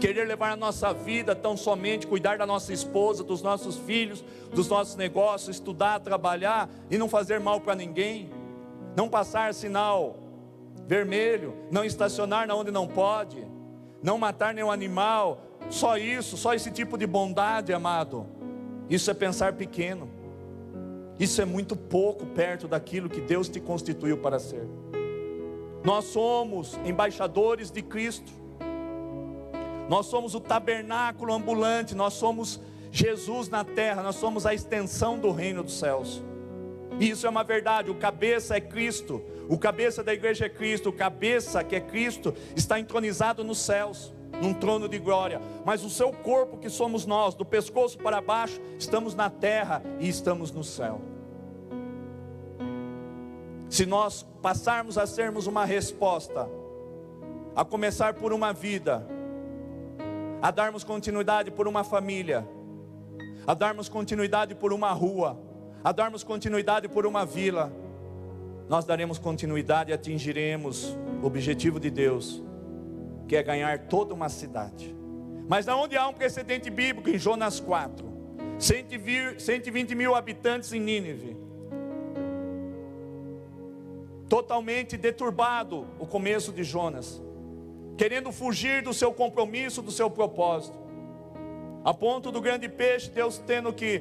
Querer levar a nossa vida tão somente, cuidar da nossa esposa, dos nossos filhos, dos nossos negócios, estudar, trabalhar e não fazer mal para ninguém, não passar sinal vermelho, não estacionar onde não pode, não matar nenhum animal, só isso, só esse tipo de bondade, amado. Isso é pensar pequeno, isso é muito pouco perto daquilo que Deus te constituiu para ser. Nós somos embaixadores de Cristo, nós somos o tabernáculo ambulante, nós somos Jesus na terra, nós somos a extensão do reino dos céus. E isso é uma verdade. O cabeça é Cristo, o cabeça da igreja é Cristo, o cabeça que é Cristo está entronizado nos céus, num trono de glória. Mas o seu corpo, que somos nós, do pescoço para baixo, estamos na terra e estamos no céu. Se nós passarmos a sermos uma resposta, a começar por uma vida, a darmos continuidade por uma família, a darmos continuidade por uma rua, a darmos continuidade por uma vila, nós daremos continuidade e atingiremos o objetivo de Deus, que é ganhar toda uma cidade. Mas aonde há um precedente bíblico, em Jonas 4, 120 mil habitantes em Nínive, totalmente deturbado o começo de Jonas, querendo fugir do seu compromisso, do seu propósito, a ponto do grande peixe, Deus tendo que,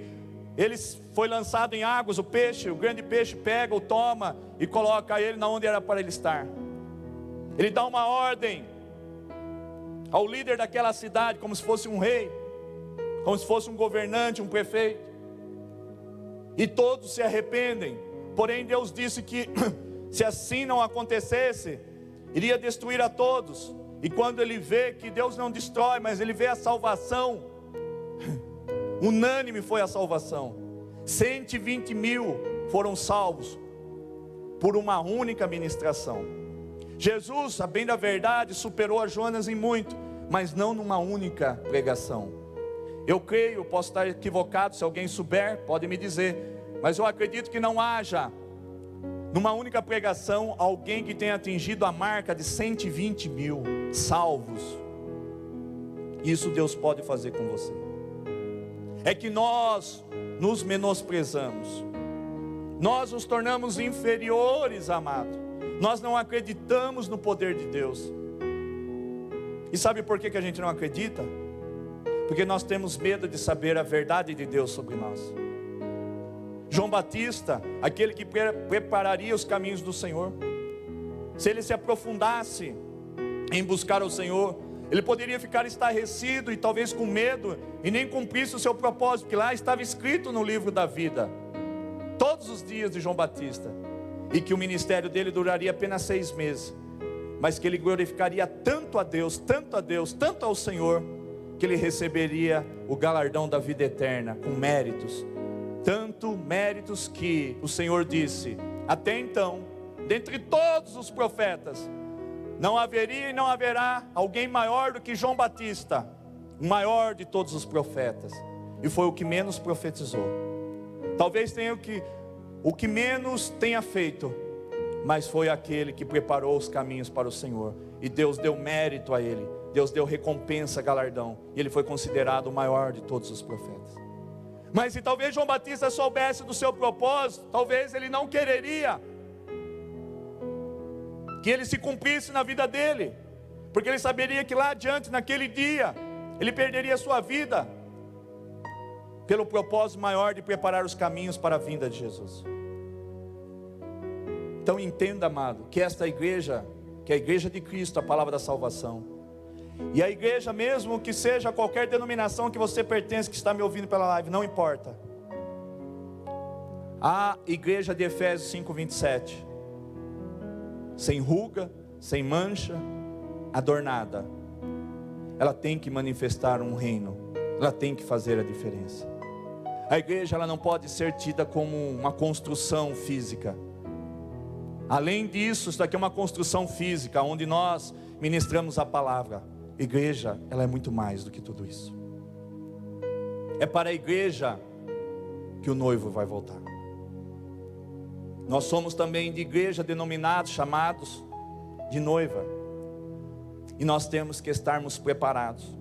ele foi lançado em águas, o peixe, o grande peixe pega, o toma e coloca ele na onde era para ele estar. Ele dá uma ordem ao líder daquela cidade, como se fosse um rei, como se fosse um governante, um prefeito, e todos se arrependem. Porém Deus disse que se assim não acontecesse, iria destruir a todos. E quando ele vê que Deus não destrói, mas ele vê a salvação, unânime foi a salvação. 120 mil foram salvos por uma única ministração. Jesus, a bem da verdade, superou a Jonas em muito, mas não numa única pregação. Eu creio, posso estar equivocado, se alguém souber, pode me dizer, mas eu acredito que não haja, numa única pregação, alguém que tenha atingido a marca de 120 mil salvos. Isso Deus pode fazer com você. É que nós nos menosprezamos, nós nos tornamos inferiores, amado. Nós não acreditamos no poder de Deus. E sabe por que a gente não acredita? Porque nós temos medo de saber a verdade de Deus sobre nós. João Batista, aquele que prepararia os caminhos do Senhor, se ele se aprofundasse em buscar o Senhor, ele poderia ficar estarrecido e talvez com medo, e nem cumprisse o seu propósito, porque lá estava escrito no livro da vida, todos os dias de João Batista, e que o ministério dele duraria apenas 6 meses, mas que ele glorificaria tanto a Deus, tanto a Deus, tanto ao Senhor, que ele receberia o galardão da vida eterna, com méritos, tanto méritos que o Senhor disse, até então, dentre todos os profetas, não haveria e não haverá alguém maior do que João Batista, o maior de todos os profetas, e foi o que menos profetizou. Talvez tenha o que menos tenha feito, mas foi aquele que preparou os caminhos para o Senhor, e Deus deu mérito a ele, Deus deu recompensa, galardão, e ele foi considerado o maior de todos os profetas. Mas se talvez João Batista soubesse do seu propósito, talvez ele não quereria que ele se cumprisse na vida dele, porque ele saberia que lá adiante, naquele dia, ele perderia a sua vida, pelo propósito maior de preparar os caminhos para a vinda de Jesus. Então entenda, amado, que esta igreja, que é a igreja de Cristo, a palavra da salvação, e a igreja, mesmo que seja qualquer denominação que você pertence, que está me ouvindo pela live, não importa, a igreja de Efésios 5:27, sem ruga, sem mancha, adornada, ela tem que manifestar um reino, ela tem que fazer a diferença. A igreja, ela não pode ser tida como uma construção física. Além disso, isso aqui é uma construção física, onde nós ministramos a palavra. Igreja, ela é muito mais do que tudo isso. É para a igreja que o noivo vai voltar. Nós somos também de igreja denominados, chamados de noiva, e nós temos que estarmos preparados.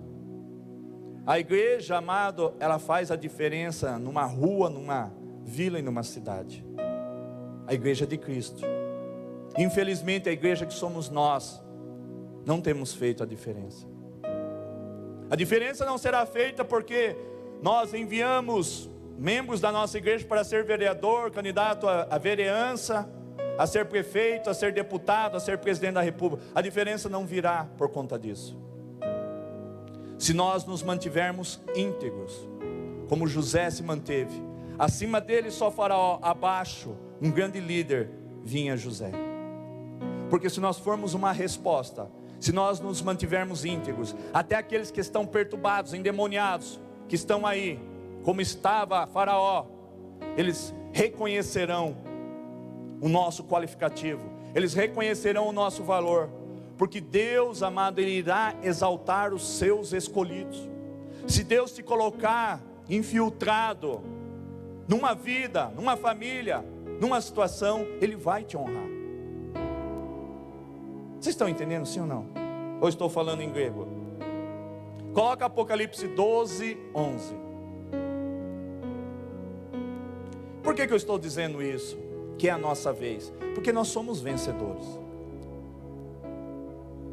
A igreja, amado, ela faz a diferença numa rua, numa vila e numa cidade. A igreja de Cristo. Infelizmente, a igreja que somos nós, não temos feito a diferença. A diferença não será feita porque nós enviamos membros da nossa igreja para ser vereador, candidato a vereança, a ser prefeito, a ser deputado, a ser presidente da república. A diferença não virá por conta disso. Se nós nos mantivermos íntegros, como José se manteve, acima dele só Faraó, abaixo um grande líder, vinha José. Porque se nós formos uma resposta, se nós nos mantivermos íntegros, até aqueles que estão perturbados, endemoniados, que estão aí, como estava Faraó, eles reconhecerão o nosso qualificativo, eles reconhecerão o nosso valor, porque Deus, amado, Ele irá exaltar os seus escolhidos. Se Deus te colocar infiltrado numa vida, numa família, numa situação, Ele vai te honrar. Vocês estão entendendo, sim ou não? Ou estou falando em grego? Coloca Apocalipse 12:11. Por que eu estou dizendo isso? Que é a nossa vez. Porque nós somos vencedores.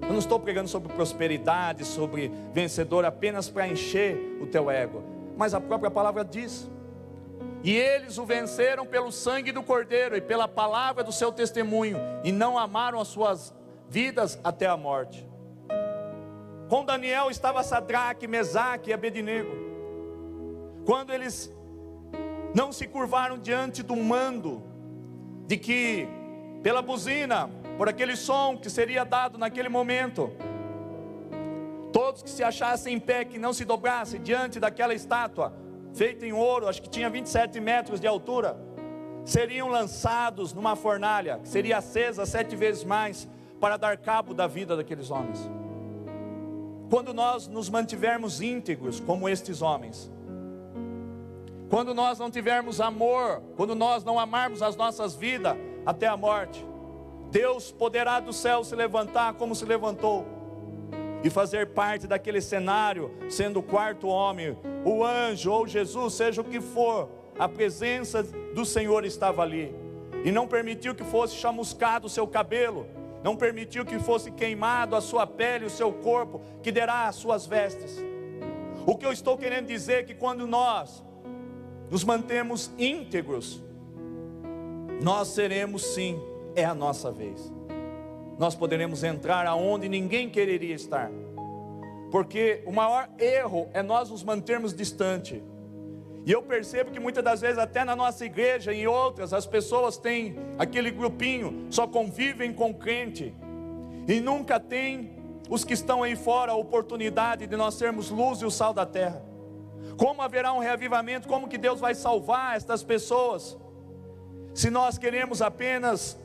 Eu não estou pregando sobre prosperidade, sobre vencedor apenas para encher o teu ego, mas a própria palavra diz: e eles o venceram pelo sangue do Cordeiro e pela palavra do seu testemunho, e não amaram as suas vidas até a morte. Com Daniel estava Sadraque, Mesaque e Abednego. Quando eles não se curvaram diante do mando, de que, pela buzina, por aquele som que seria dado naquele momento, todos que se achassem em pé, que não se dobrassem diante daquela estátua, feita em ouro, acho que tinha 27 metros de altura, seriam lançados numa fornalha, que seria acesa 7 vezes mais, para dar cabo da vida daqueles homens. Quando nós nos mantivermos íntegros como estes homens, quando nós não tivermos amor, quando nós não amarmos as nossas vidas até a morte, Deus poderá do céu se levantar como se levantou, e fazer parte daquele cenário, sendo o quarto homem, o anjo ou Jesus, seja o que for, a presença do Senhor estava ali, e não permitiu que fosse chamuscado o seu cabelo, não permitiu que fosse queimado a sua pele, o seu corpo, que derá as suas vestes. O que eu estou querendo dizer é que quando nós nos mantemos íntegros, nós seremos sim, é a nossa vez. Nós poderemos entrar aonde ninguém quereria estar, porque o maior erro é nós nos mantermos distante. E eu percebo que muitas das vezes até na nossa igreja e em outras, as pessoas têm aquele grupinho, só convivem com crente, e nunca tem os que estão aí fora a oportunidade de nós sermos luz e o sal da terra. Como haverá um reavivamento? Como que Deus vai salvar estas pessoas, se nós queremos apenas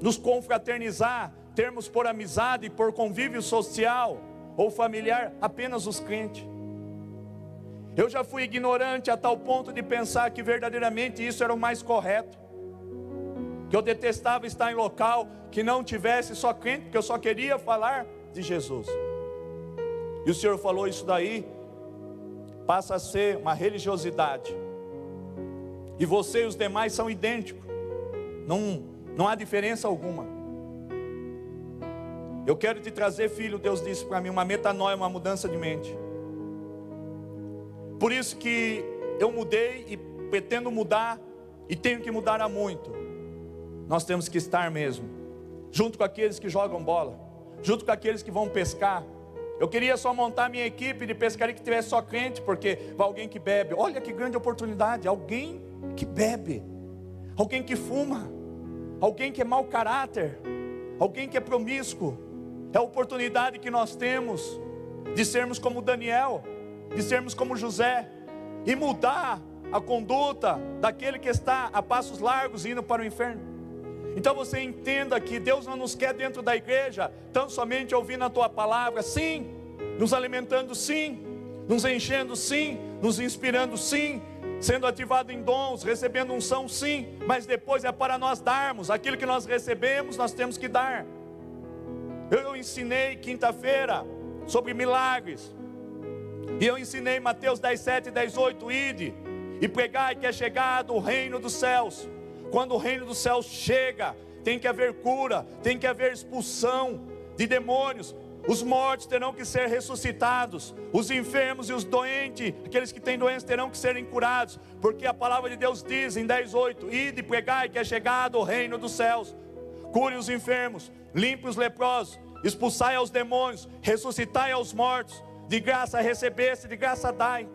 nos confraternizar, termos por amizade e por convívio social ou familiar apenas os crentes? Eu já fui ignorante a tal ponto de pensar que verdadeiramente isso era o mais correto, que eu detestava estar em local que não tivesse só crente, porque eu só queria falar de Jesus. E o Senhor falou: isso daí passa a ser uma religiosidade, e você e os demais são idênticos, não há diferença alguma. Eu quero te trazer, filho, Deus disse para mim, uma metanoia, uma mudança de mente. Por isso que eu mudei e pretendo mudar, e tenho que mudar há muito. Nós temos que estar mesmo junto com aqueles que jogam bola, junto com aqueles que vão pescar. Eu queria só montar minha equipe de pescaria que tivesse só crente, porque vai alguém que bebe. Olha que grande oportunidade, alguém que bebe, alguém que fuma, alguém que é mau caráter, alguém que é promíscuo. É a oportunidade que nós temos de sermos como Daniel, de sermos como José, e mudar a conduta daquele que está a passos largos indo para o inferno. Então você entenda que Deus não nos quer dentro da igreja tão somente ouvindo a tua palavra, sim, nos alimentando, sim, nos enchendo, sim, nos inspirando, sim, sendo ativado em dons, recebendo unção, sim, mas depois é para nós darmos aquilo que nós recebemos. Nós temos que dar. Eu ensinei quinta-feira sobre milagres, e eu ensinei Mateus 10:7 e 10:8, ide e pregai que é chegado o reino dos céus. Quando o reino dos céus chega, tem que haver cura, tem que haver expulsão de demônios. Os mortos terão que ser ressuscitados, os enfermos e os doentes, aqueles que têm doenças, terão que serem curados, porque a palavra de Deus diz em 10:8, ide e pregai que é chegado o reino dos céus. Cure os enfermos, limpe os leprosos, expulsai aos demônios, ressuscitai aos mortos, de graça recebeste, de graça dai.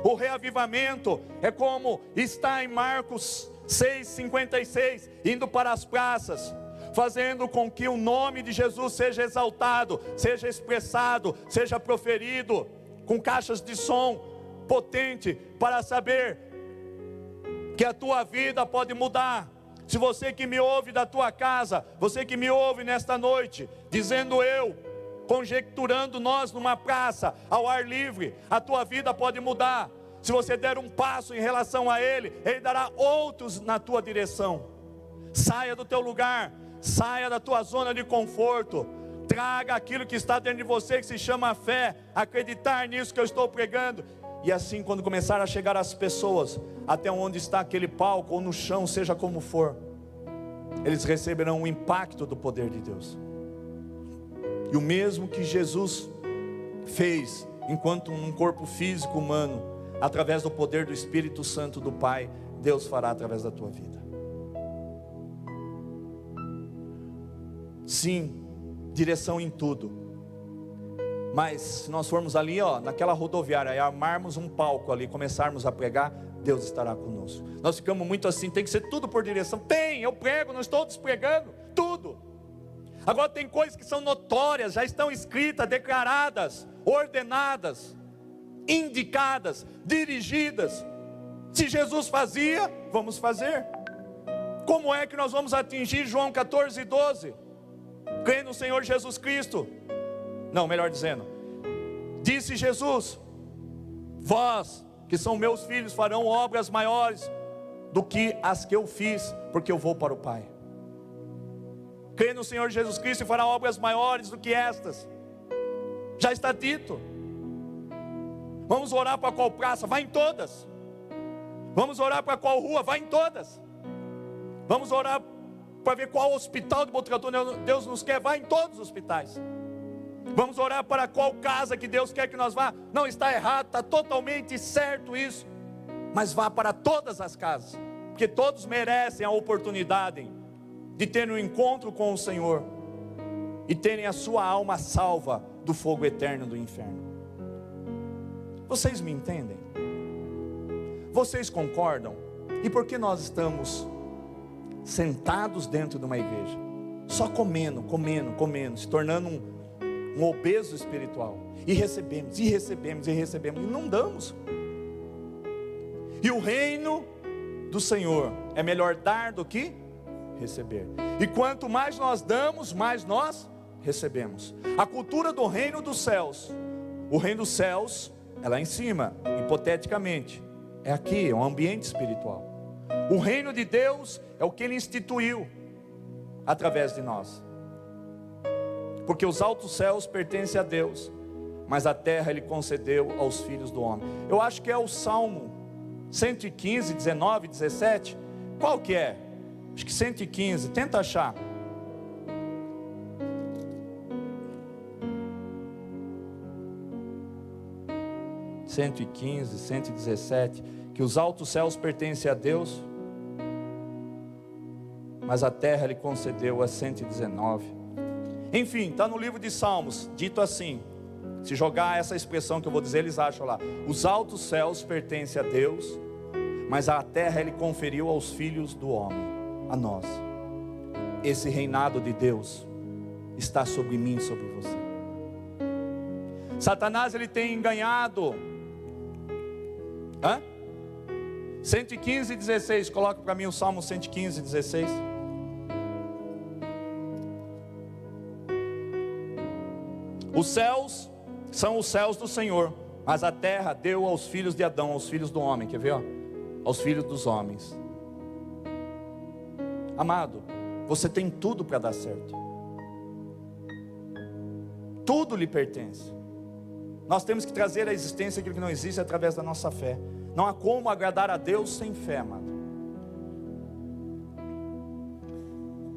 O reavivamento é como está em Marcos 6:56, indo para as praças, fazendo com que o nome de Jesus seja exaltado, seja expressado, seja proferido, com caixas de som potente, para saber que a tua vida pode mudar. Se você que me ouve da tua casa, você que me ouve nesta noite, dizendo eu, conjecturando nós numa praça, ao ar livre, a tua vida pode mudar. Se você der um passo em relação a Ele, Ele dará outros na tua direção. Saia do teu lugar, saia da tua zona de conforto, traga aquilo que está dentro de você, que se chama fé, acreditar nisso que eu estou pregando. E assim, quando começar a chegar as pessoas até onde está aquele palco, ou no chão, seja como for, eles receberão o impacto do poder de Deus. E o mesmo que Jesus fez enquanto um corpo físico humano, através do poder do Espírito Santo do Pai, Deus fará através da tua vida. Sim, direção em tudo. Mas se nós formos ali, naquela rodoviária, e armarmos um palco ali, começarmos a pregar, Deus estará conosco. Nós ficamos muito assim, tem que ser tudo por direção. Eu prego, não estou despregando, tudo. Agora tem coisas que são notórias, já estão escritas, declaradas, ordenadas, indicadas, dirigidas. Se Jesus fazia, vamos fazer. Como é que nós vamos atingir João 14:12? Crê no Senhor Jesus Cristo. Não, melhor dizendo, disse Jesus: vós que são meus filhos farão obras maiores do que as que eu fiz, porque eu vou para o Pai. Crê no Senhor Jesus Cristo e fará obras maiores do que estas. Já está dito. Vamos orar para qual praça? Vai em todas. Vamos orar para qual rua? Vai em todas. Vamos orar para ver qual hospital de Botucatu Deus nos quer? Vai em todos os hospitais. Vamos orar para qual casa que Deus quer que nós vá? Não está errado, está totalmente certo isso. Mas vá para todas as casas, porque todos merecem a oportunidade de ter um encontro com o Senhor e terem a sua alma salva do fogo eterno do inferno. Vocês me entendem? Vocês concordam? E por que nós estamos sentados dentro de uma igreja, só comendo, se tornando um obeso espiritual, e recebemos, e não damos? E o reino do Senhor é melhor dar do que receber. E quanto mais nós damos, mais nós recebemos. A cultura do reino dos céus, o reino dos céus é lá em cima, hipoteticamente, é aqui, é um ambiente espiritual. O reino de Deus é o que Ele instituiu através de nós, porque os altos céus pertencem a Deus, mas a terra Ele concedeu aos filhos do homem. Eu acho que é o Salmo 115, 19, 17. Qual que é? Acho que 115, tenta achar. (115, 117) que os altos céus pertencem a Deus, mas a terra Ele concedeu a 119. Enfim, está no livro de Salmos, dito assim. Se jogar essa expressão que eu vou dizer, eles acham lá: os altos céus pertencem a Deus, mas a terra Ele conferiu aos filhos do homem, a nós. Esse reinado de Deus está sobre mim e sobre você. Satanás, ele tem ganhado 115, 16. Coloca para mim o Salmo 115, 16. Os céus são os céus do Senhor, mas a terra deu aos filhos de Adão, aos filhos do homem. Quer ver? Aos filhos dos homens. Amado, você tem tudo para dar certo. Tudo lhe pertence. Nós temos que trazer à existência aquilo que não existe através da nossa fé. Não há como agradar a Deus sem fé, amado.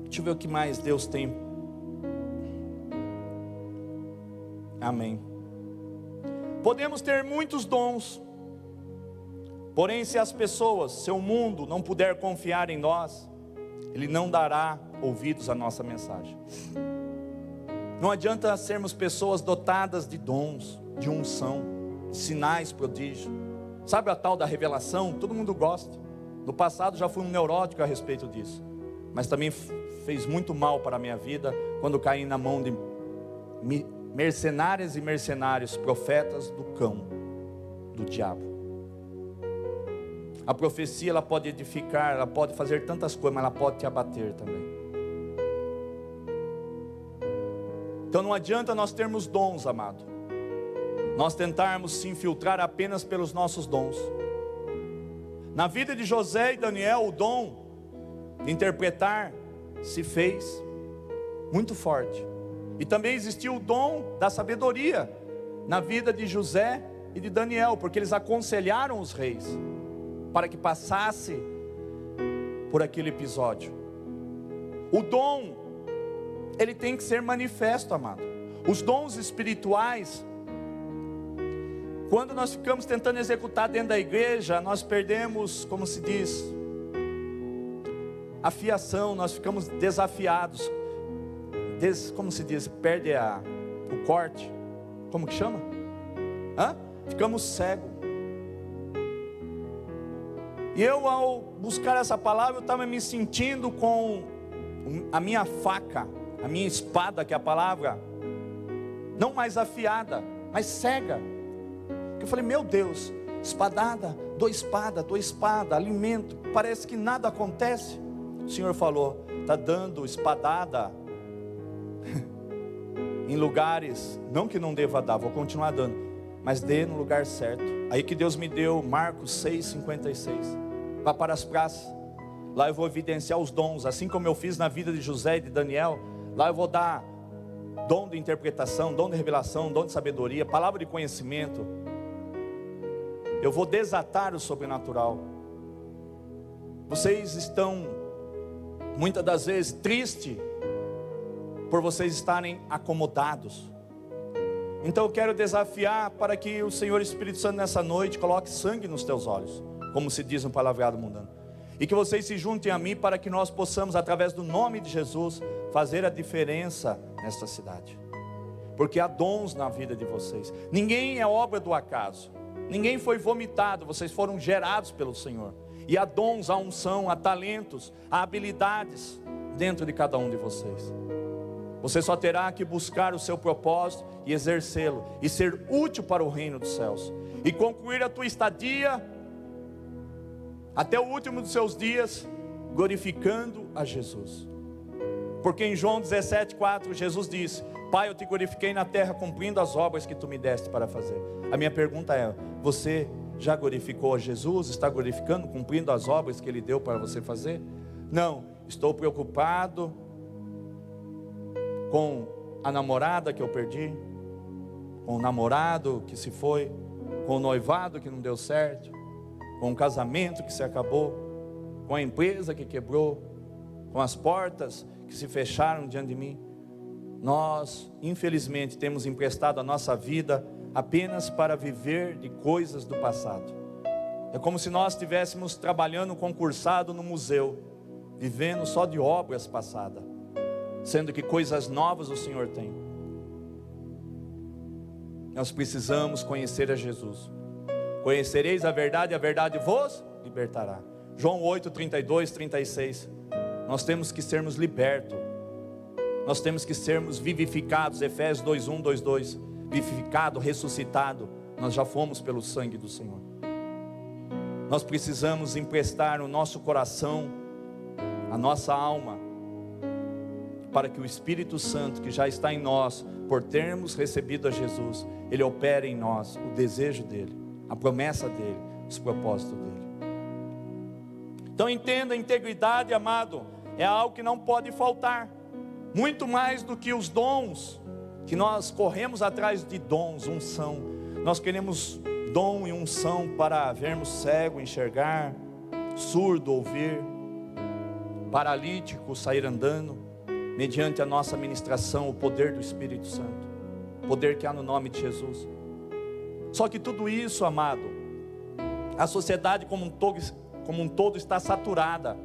Deixa eu ver o que mais Deus tem. Amém. Podemos ter muitos dons, porém se as pessoas, seu mundo não puder confiar em nós, Ele não dará ouvidos à nossa mensagem. Não adianta sermos pessoas dotadas de dons, de unção, de sinais, prodígios. Sabe a tal da revelação? Todo mundo gosta. No passado já fui um neurótico a respeito disso, mas também fez muito mal para a minha vida quando caí na mão de mercenárias e mercenários, profetas do cão, do diabo. A profecia, ela pode edificar, ela pode fazer tantas coisas, mas ela pode te abater também. Então não adianta nós termos dons, amado, nós tentarmos se infiltrar apenas pelos nossos dons. Na vida de José e Daniel, o dom de interpretar se fez muito forte. E também existiu o dom da sabedoria na vida de José e de Daniel, porque eles aconselharam os reis para que passasse por aquele episódio. O dom, ele tem que ser manifesto, amado. Os dons espirituais, quando nós ficamos tentando executar dentro da igreja, nós perdemos, como se diz, a fiação, nós ficamos desafiados. Como se diz, perde o corte, como que chama? Ficamos cegos. E eu, ao buscar essa palavra, eu estava me sentindo com a minha faca, a minha espada, que é a palavra, não mais afiada, mas cega. porque eu falei, meu Deus, espadada, dou espada, alimento, parece que nada acontece. O Senhor falou, está dando espadada em lugares, não que não deva dar, vou continuar dando, mas dê no lugar certo. Aí que Deus me deu Marcos 6,56, vá para as praças, lá eu vou evidenciar os dons, assim como eu fiz na vida de José e de Daniel. Lá eu vou dar dom de interpretação, dom de revelação, dom de sabedoria, palavra de conhecimento. Eu vou desatar o sobrenatural. Vocês estão muitas das vezes tristes por vocês estarem acomodados. Então eu quero desafiar para que o Senhor Espírito Santo nessa noite coloque sangue nos teus olhos, como se diz no palavreado mundano, e que vocês se juntem a mim para que nós possamos, através do nome de Jesus, fazer a diferença nesta cidade. Porque há dons na vida de vocês. Ninguém é obra do acaso, ninguém foi vomitado, vocês foram gerados pelo Senhor. E há dons, há unção, há talentos, há habilidades dentro de cada um de vocês. Você só terá que buscar o seu propósito e exercê-lo, e ser útil para o reino dos céus, e concluir a tua estadia até o último dos seus dias, glorificando a Jesus. Porque em João 17,4 Jesus disse, Pai, eu te glorifiquei na terra, cumprindo as obras que tu me deste para fazer. A minha pergunta é, você já glorificou a Jesus? Está glorificando, cumprindo as obras que Ele deu para você fazer? Não, estou preocupado com a namorada que eu perdi, com o namorado que se foi, com o noivado que não deu certo, com o casamento que se acabou, com a empresa que quebrou, com as portas que se fecharam diante de mim. Nós, infelizmente, temos emprestado a nossa vida apenas para viver de coisas do passado. É como se nós estivéssemos trabalhando concursado no museu, vivendo só de obras passadas, sendo que coisas novas o Senhor tem. Nós precisamos conhecer a Jesus. Conhecereis a verdade vos libertará. João 8, 32, 36. Nós temos que sermos libertos. Nós temos que sermos vivificados. Efésios 2, 1, 2, 2. Vivificado, ressuscitado. Nós já fomos pelo sangue do Senhor. Nós precisamos emprestar o nosso coração, a nossa alma, para que o Espírito Santo que já está em nós, por termos recebido a Jesus, Ele opere em nós o desejo dEle, a promessa dEle, os propósitos dEle. Então entenda, a integridade, amado, é algo que não pode faltar. Muito mais do que os dons, que nós corremos atrás de dons, unção. Nós queremos dom e unção para vermos cego enxergar, surdo ouvir, paralítico sair andando, mediante a nossa ministração, o poder do Espírito Santo, o poder que há no nome de Jesus. Só que tudo isso, amado, a sociedade como um todo está saturada,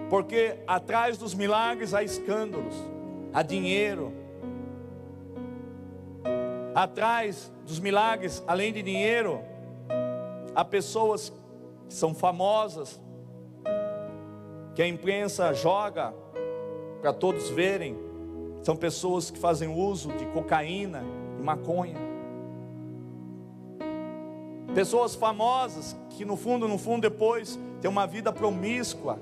porque atrás dos milagres há escândalos, há dinheiro. Atrás dos milagres, além de dinheiro, há pessoas que são famosas, que a imprensa joga para todos verem. São pessoas que fazem uso de cocaína e maconha. Pessoas famosas que no fundo depois têm uma vida promíscua,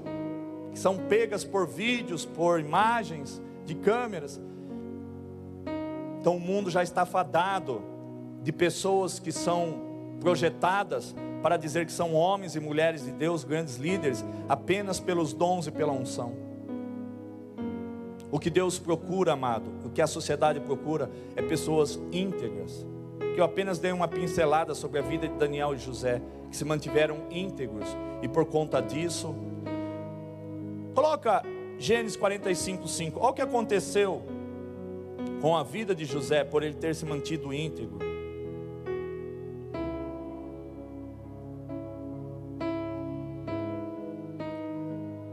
que são pegas por vídeos, por imagens de câmeras. Então o mundo já está fadado de pessoas que são projetadas para dizer que são homens e mulheres de Deus, grandes líderes, apenas pelos dons e pela unção. O que Deus procura, amado, o que a sociedade procura, é pessoas íntegras. Que eu apenas dei uma pincelada sobre a vida de Daniel e José, que se mantiveram íntegros, e por conta disso, coloca Gênesis 45:5, olha o que aconteceu com a vida de José, por ele ter se mantido íntegro.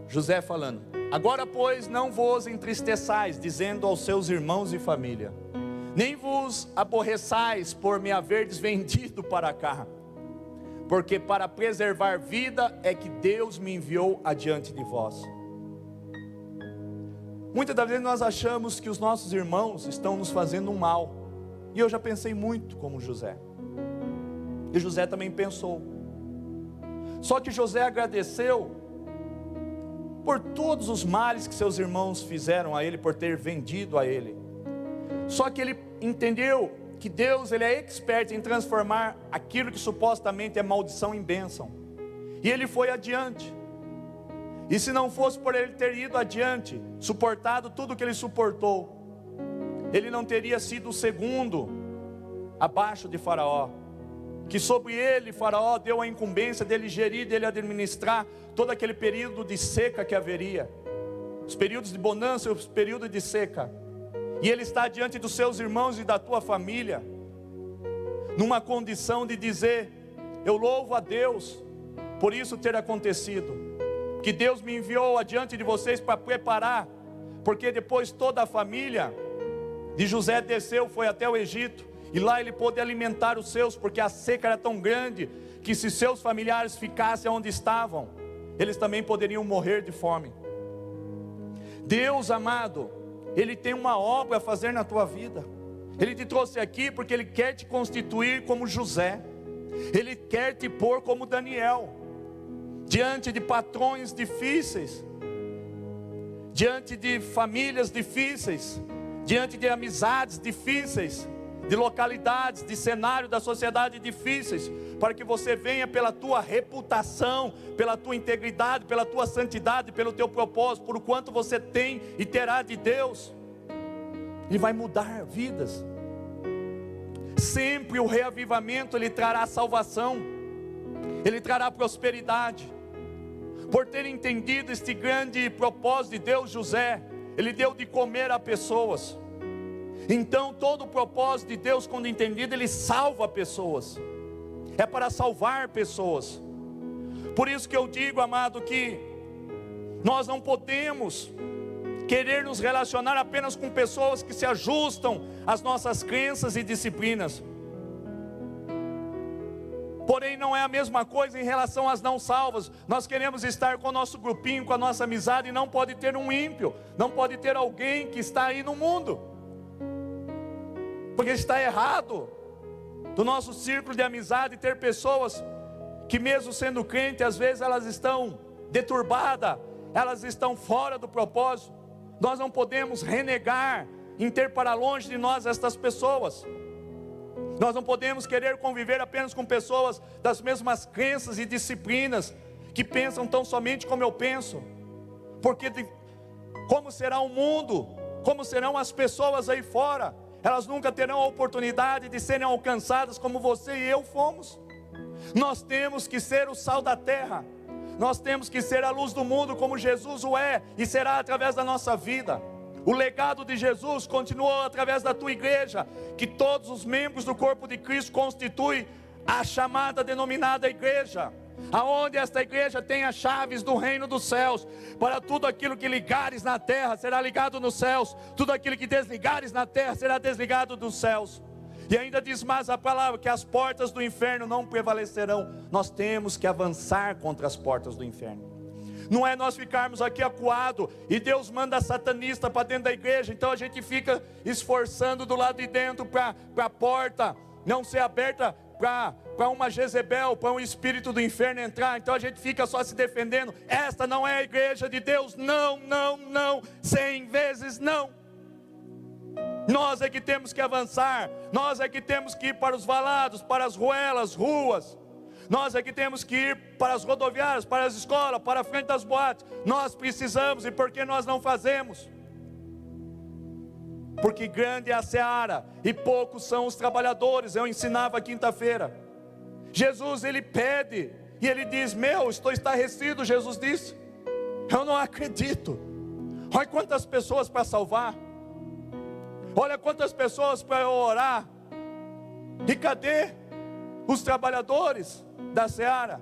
José falando: agora pois não vos entristeçais, dizendo aos seus irmãos e família, nem vos aborreçais por me haverdes vendido para cá, porque para preservar vida é que Deus me enviou adiante de vós. Muitas das vezes nós achamos que os nossos irmãos estão nos fazendo um mal, e eu já pensei muito como José. E José também pensou. Só que José agradeceu por todos os males que seus irmãos fizeram a ele, por ter vendido a ele. Só que ele entendeu que Deus, ele é expert em transformar aquilo que supostamente é maldição em bênção. E ele foi adiante. E se não fosse por ele ter ido adiante, suportado tudo que ele suportou, ele não teria sido o segundo abaixo de Faraó, que sobre ele Faraó deu a incumbência dele gerir, dele administrar todo aquele período de seca que haveria, os períodos de bonança e os períodos de seca. E ele está diante dos seus irmãos e da tua família, numa condição de dizer: eu louvo a Deus por isso ter acontecido, que Deus me enviou adiante de vocês para preparar, porque depois toda a família de José desceu, foi até o Egito, e lá ele pôde alimentar os seus, porque a seca era tão grande, que se seus familiares ficassem onde estavam, eles também poderiam morrer de fome. Deus amado, Ele tem uma obra a fazer na tua vida. Ele te trouxe aqui porque Ele quer te constituir como José, Ele quer te pôr como Daniel, diante de patrões difíceis, diante de famílias difíceis, diante de amizades difíceis, de localidades, de cenário da sociedade difíceis, para que você venha pela tua reputação, pela tua integridade, pela tua santidade, pelo teu propósito, por quanto você tem e terá de Deus. Ele vai mudar vidas. Sempre o reavivamento, ele trará salvação, ele trará prosperidade. Por ter entendido este grande propósito de Deus, José, ele deu de comer a pessoas. Então todo o propósito de Deus, quando entendido, ele salva pessoas, é para salvar pessoas. Por isso que eu digo, amado, que nós não podemos querer nos relacionar apenas com pessoas que se ajustam às nossas crenças e disciplinas. Porém não é a mesma coisa em relação às não salvas. Nós queremos estar com o nosso grupinho, com a nossa amizade, e não pode ter um ímpio, não pode ter alguém que está aí no mundo, porque está errado do nosso círculo de amizade ter pessoas que, mesmo sendo crente, às vezes elas estão deturbadas, elas estão fora do propósito. Nós não podemos renegar em ter para longe de nós estas pessoas. Nós não podemos querer conviver apenas com pessoas das mesmas crenças e disciplinas, que pensam tão somente como eu penso, porque como será o mundo, como serão as pessoas aí fora, elas nunca terão a oportunidade de serem alcançadas como você e eu fomos. Nós temos que ser o sal da terra, nós temos que ser a luz do mundo como Jesus o é, e será através da nossa vida. O legado de Jesus continuou através da tua igreja, que todos os membros do corpo de Cristo constituem a chamada denominada igreja, aonde esta igreja tem as chaves do reino dos céus. Para tudo aquilo que ligares na terra será ligado nos céus, tudo aquilo que desligares na terra será desligado dos céus. E ainda diz mais a palavra, que as portas do inferno não prevalecerão. Nós temos que avançar contra as portas do inferno. Não é nós ficarmos aqui acuados e Deus manda satanista para dentro da igreja, então a gente fica esforçando do lado de dentro para a porta não ser aberta para uma Jezebel, para um espírito do inferno entrar. Então a gente fica só se defendendo. Esta não é a igreja de Deus. Não, não, não, 100 vezes não. Nós é que temos que avançar, nós é que temos que ir para os valados, para as ruelas, ruas. Nós é que temos que ir para as rodoviárias, para as escolas, para a frente das boates. Nós precisamos, e por que nós não fazemos? Porque grande é a seara e poucos são os trabalhadores. Eu ensinava quinta-feira. Jesus, ele pede e ele diz: meu, estou estarrecido. Jesus disse: eu não acredito. Olha quantas pessoas para salvar, olha quantas pessoas para eu orar, e cadê os trabalhadores da seara?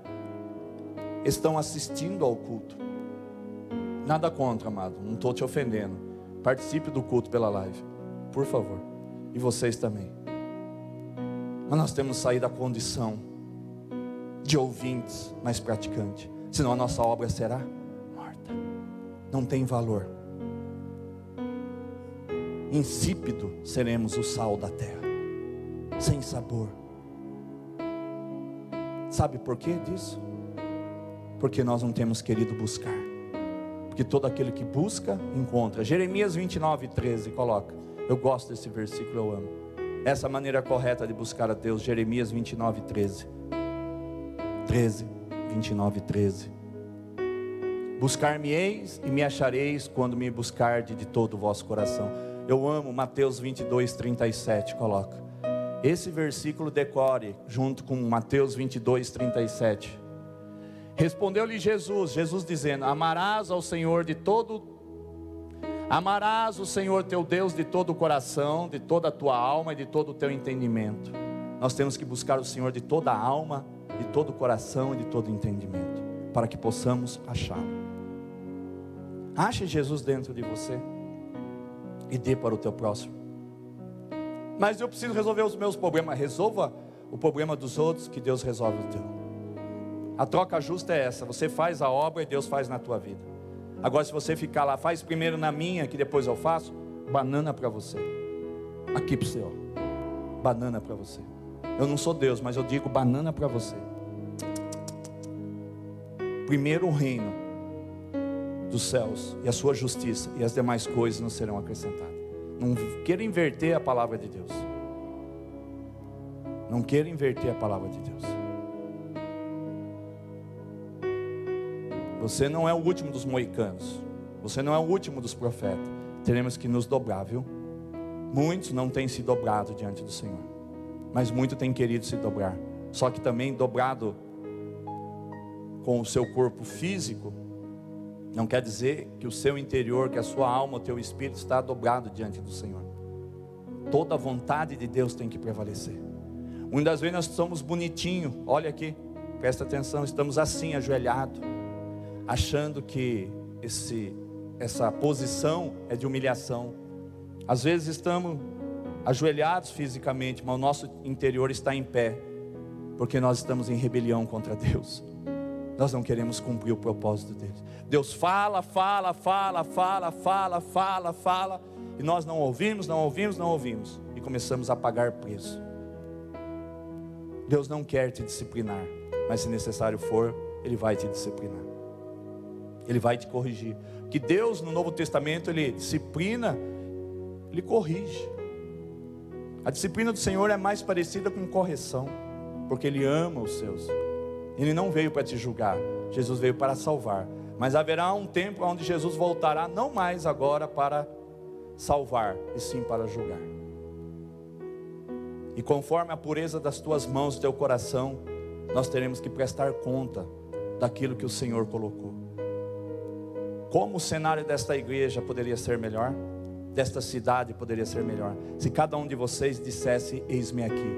Estão assistindo ao culto. Nada contra, amado, não estou te ofendendo. Participe do culto pela live, por favor. E vocês também. Mas nós temos que sair da condição de ouvintes, mas praticantes. Senão a nossa obra será morta. Não tem valor. Insípido seremos o sal da terra, sem sabor. Sabe por que disso? Porque nós não temos querido buscar. Porque todo aquele que busca, encontra. Jeremias 29:13, coloca. Eu gosto desse versículo, eu amo. Essa é a maneira correta de buscar a Deus. Jeremias 29:13. 29:13. Buscar-me-eis e me achareis quando me buscardes de todo o vosso coração. Eu amo Mateus 22:37, coloca. Esse versículo decore junto com Mateus 22:37. Respondeu-lhe Jesus dizendo: amarás o Senhor teu Deus de todo o coração, de toda a tua alma e de todo o teu entendimento. Nós temos que buscar o Senhor de toda a alma, de todo o coração e de todo o entendimento, para que possamos achá-lo. Ache Jesus dentro de você e dê para o teu próximo. Mas eu preciso resolver os meus problemas. Resolva o problema dos outros, que Deus resolve o teu. A troca justa é essa: você faz a obra e Deus faz na tua vida. Agora, se você ficar lá, faz primeiro na minha, que depois eu faço, banana para você. Aqui para você, ó. Banana para você. Eu não sou Deus, mas eu digo banana para você. Primeiro o reino dos céus e a sua justiça, e as demais coisas não serão acrescentadas. Não queira inverter a palavra de Deus. Não queira inverter a palavra de Deus. Você não é o último dos moicanos. Você não é o último dos profetas. Teremos que nos dobrar, viu? Muitos não têm se dobrado diante do Senhor, mas muitos têm querido se dobrar. Só que também dobrado com o seu corpo físico, não quer dizer que o seu interior, que a sua alma, o teu espírito está dobrado diante do Senhor. Toda a vontade de Deus tem que prevalecer. Muitas vezes nós somos bonitinhos. Olha aqui, presta atenção. Estamos assim, ajoelhados, achando que essa posição é de humilhação. Às vezes estamos ajoelhados fisicamente, mas o nosso interior está em pé, porque nós estamos em rebelião contra Deus. Nós não queremos cumprir o propósito dele. Deus fala, e nós não ouvimos, e começamos a pagar preço. Deus não quer te disciplinar, mas se necessário for, Ele vai te disciplinar. Ele vai te corrigir. Porque Deus no Novo Testamento, Ele disciplina, Ele corrige. A disciplina do Senhor é mais parecida com correção, porque Ele ama os seus. Ele não veio para te julgar, Jesus veio para salvar. Mas haverá um tempo onde Jesus voltará, não mais agora para salvar, e sim para julgar. E conforme a pureza das tuas mãos, do teu coração, nós teremos que prestar conta daquilo que o Senhor colocou. Como o cenário desta igreja poderia ser melhor? Desta cidade poderia ser melhor? Se cada um de vocês dissesse: eis-me aqui.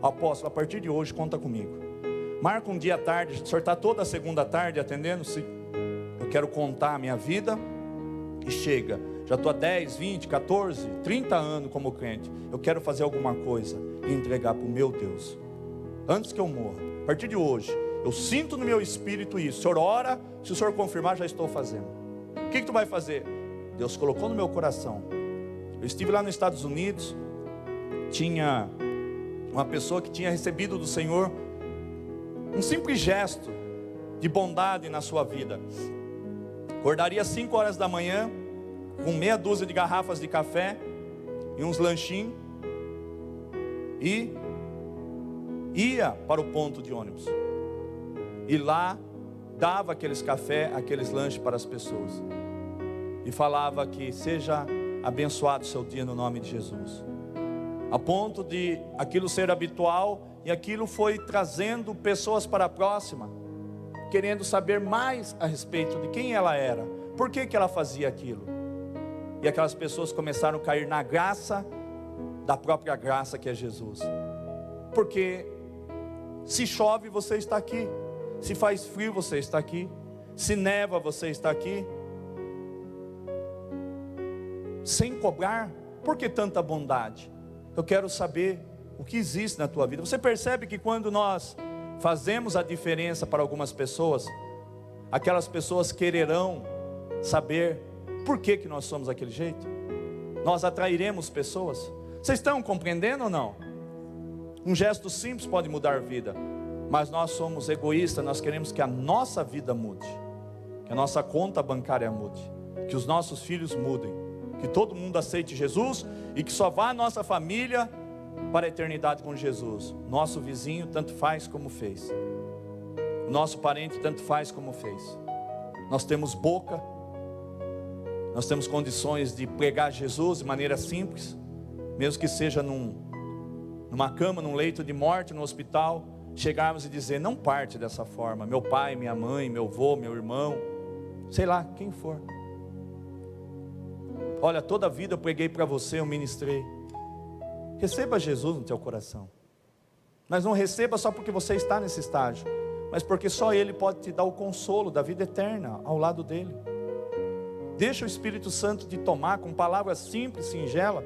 Apóstolo, a partir de hoje conta comigo. Marca um dia à tarde, o senhor está toda a segunda tarde atendendo? Se eu quero contar a minha vida, e chega, já estou há 10, 20, 14, 30 anos como crente. Eu quero fazer alguma coisa e entregar para o meu Deus, antes que eu morra. A partir de hoje, eu sinto no meu espírito isso. O senhor ora, se o senhor confirmar, já estou fazendo. O que tu vai fazer? Deus colocou no meu coração. Eu estive lá nos Estados Unidos, tinha uma pessoa que tinha recebido do Senhor um simples gesto de bondade na sua vida. Acordaria às 5 horas da manhã, com meia dúzia de garrafas de café e uns lanchinhos, e ia para o ponto de ônibus, e lá dava aqueles café, aqueles lanches para as pessoas, e falava que seja abençoado o seu dia no nome de Jesus. A ponto de aquilo ser habitual, e aquilo foi trazendo pessoas para a próxima, querendo saber mais a respeito de quem ela era, por que ela fazia aquilo. E aquelas pessoas começaram a cair na graça da própria graça, que é Jesus. Porque se chove, você está aqui. Se faz frio, você está aqui. Se neva, você está aqui. Sem cobrar. Por que tanta bondade? Eu quero saber o que existe na tua vida. Você percebe que quando nós fazemos a diferença para algumas pessoas, aquelas pessoas quererão saber por que nós somos daquele jeito? Nós atrairemos pessoas. Vocês estão compreendendo ou não? Um gesto simples pode mudar a vida. Mas nós somos egoístas, nós queremos que a nossa vida mude, que a nossa conta bancária mude, que os nossos filhos mudem, que todo mundo aceite Jesus e que só vá a nossa família para a eternidade com Jesus. Nosso vizinho tanto faz como fez, o nosso parente tanto faz como fez. Nós temos boca, nós temos condições de pregar Jesus de maneira simples, mesmo que seja numa cama, num leito de morte, no hospital, chegarmos e dizer: não parte dessa forma, meu pai, minha mãe, meu avô, meu irmão, sei lá, quem for. Olha, toda a vida eu preguei para você, eu ministrei. Receba Jesus no teu coração. Mas não receba só porque você está nesse estágio, mas porque só Ele pode te dar o consolo da vida eterna ao lado dEle. Deixa o Espírito Santo te tomar com palavras simples, singelas,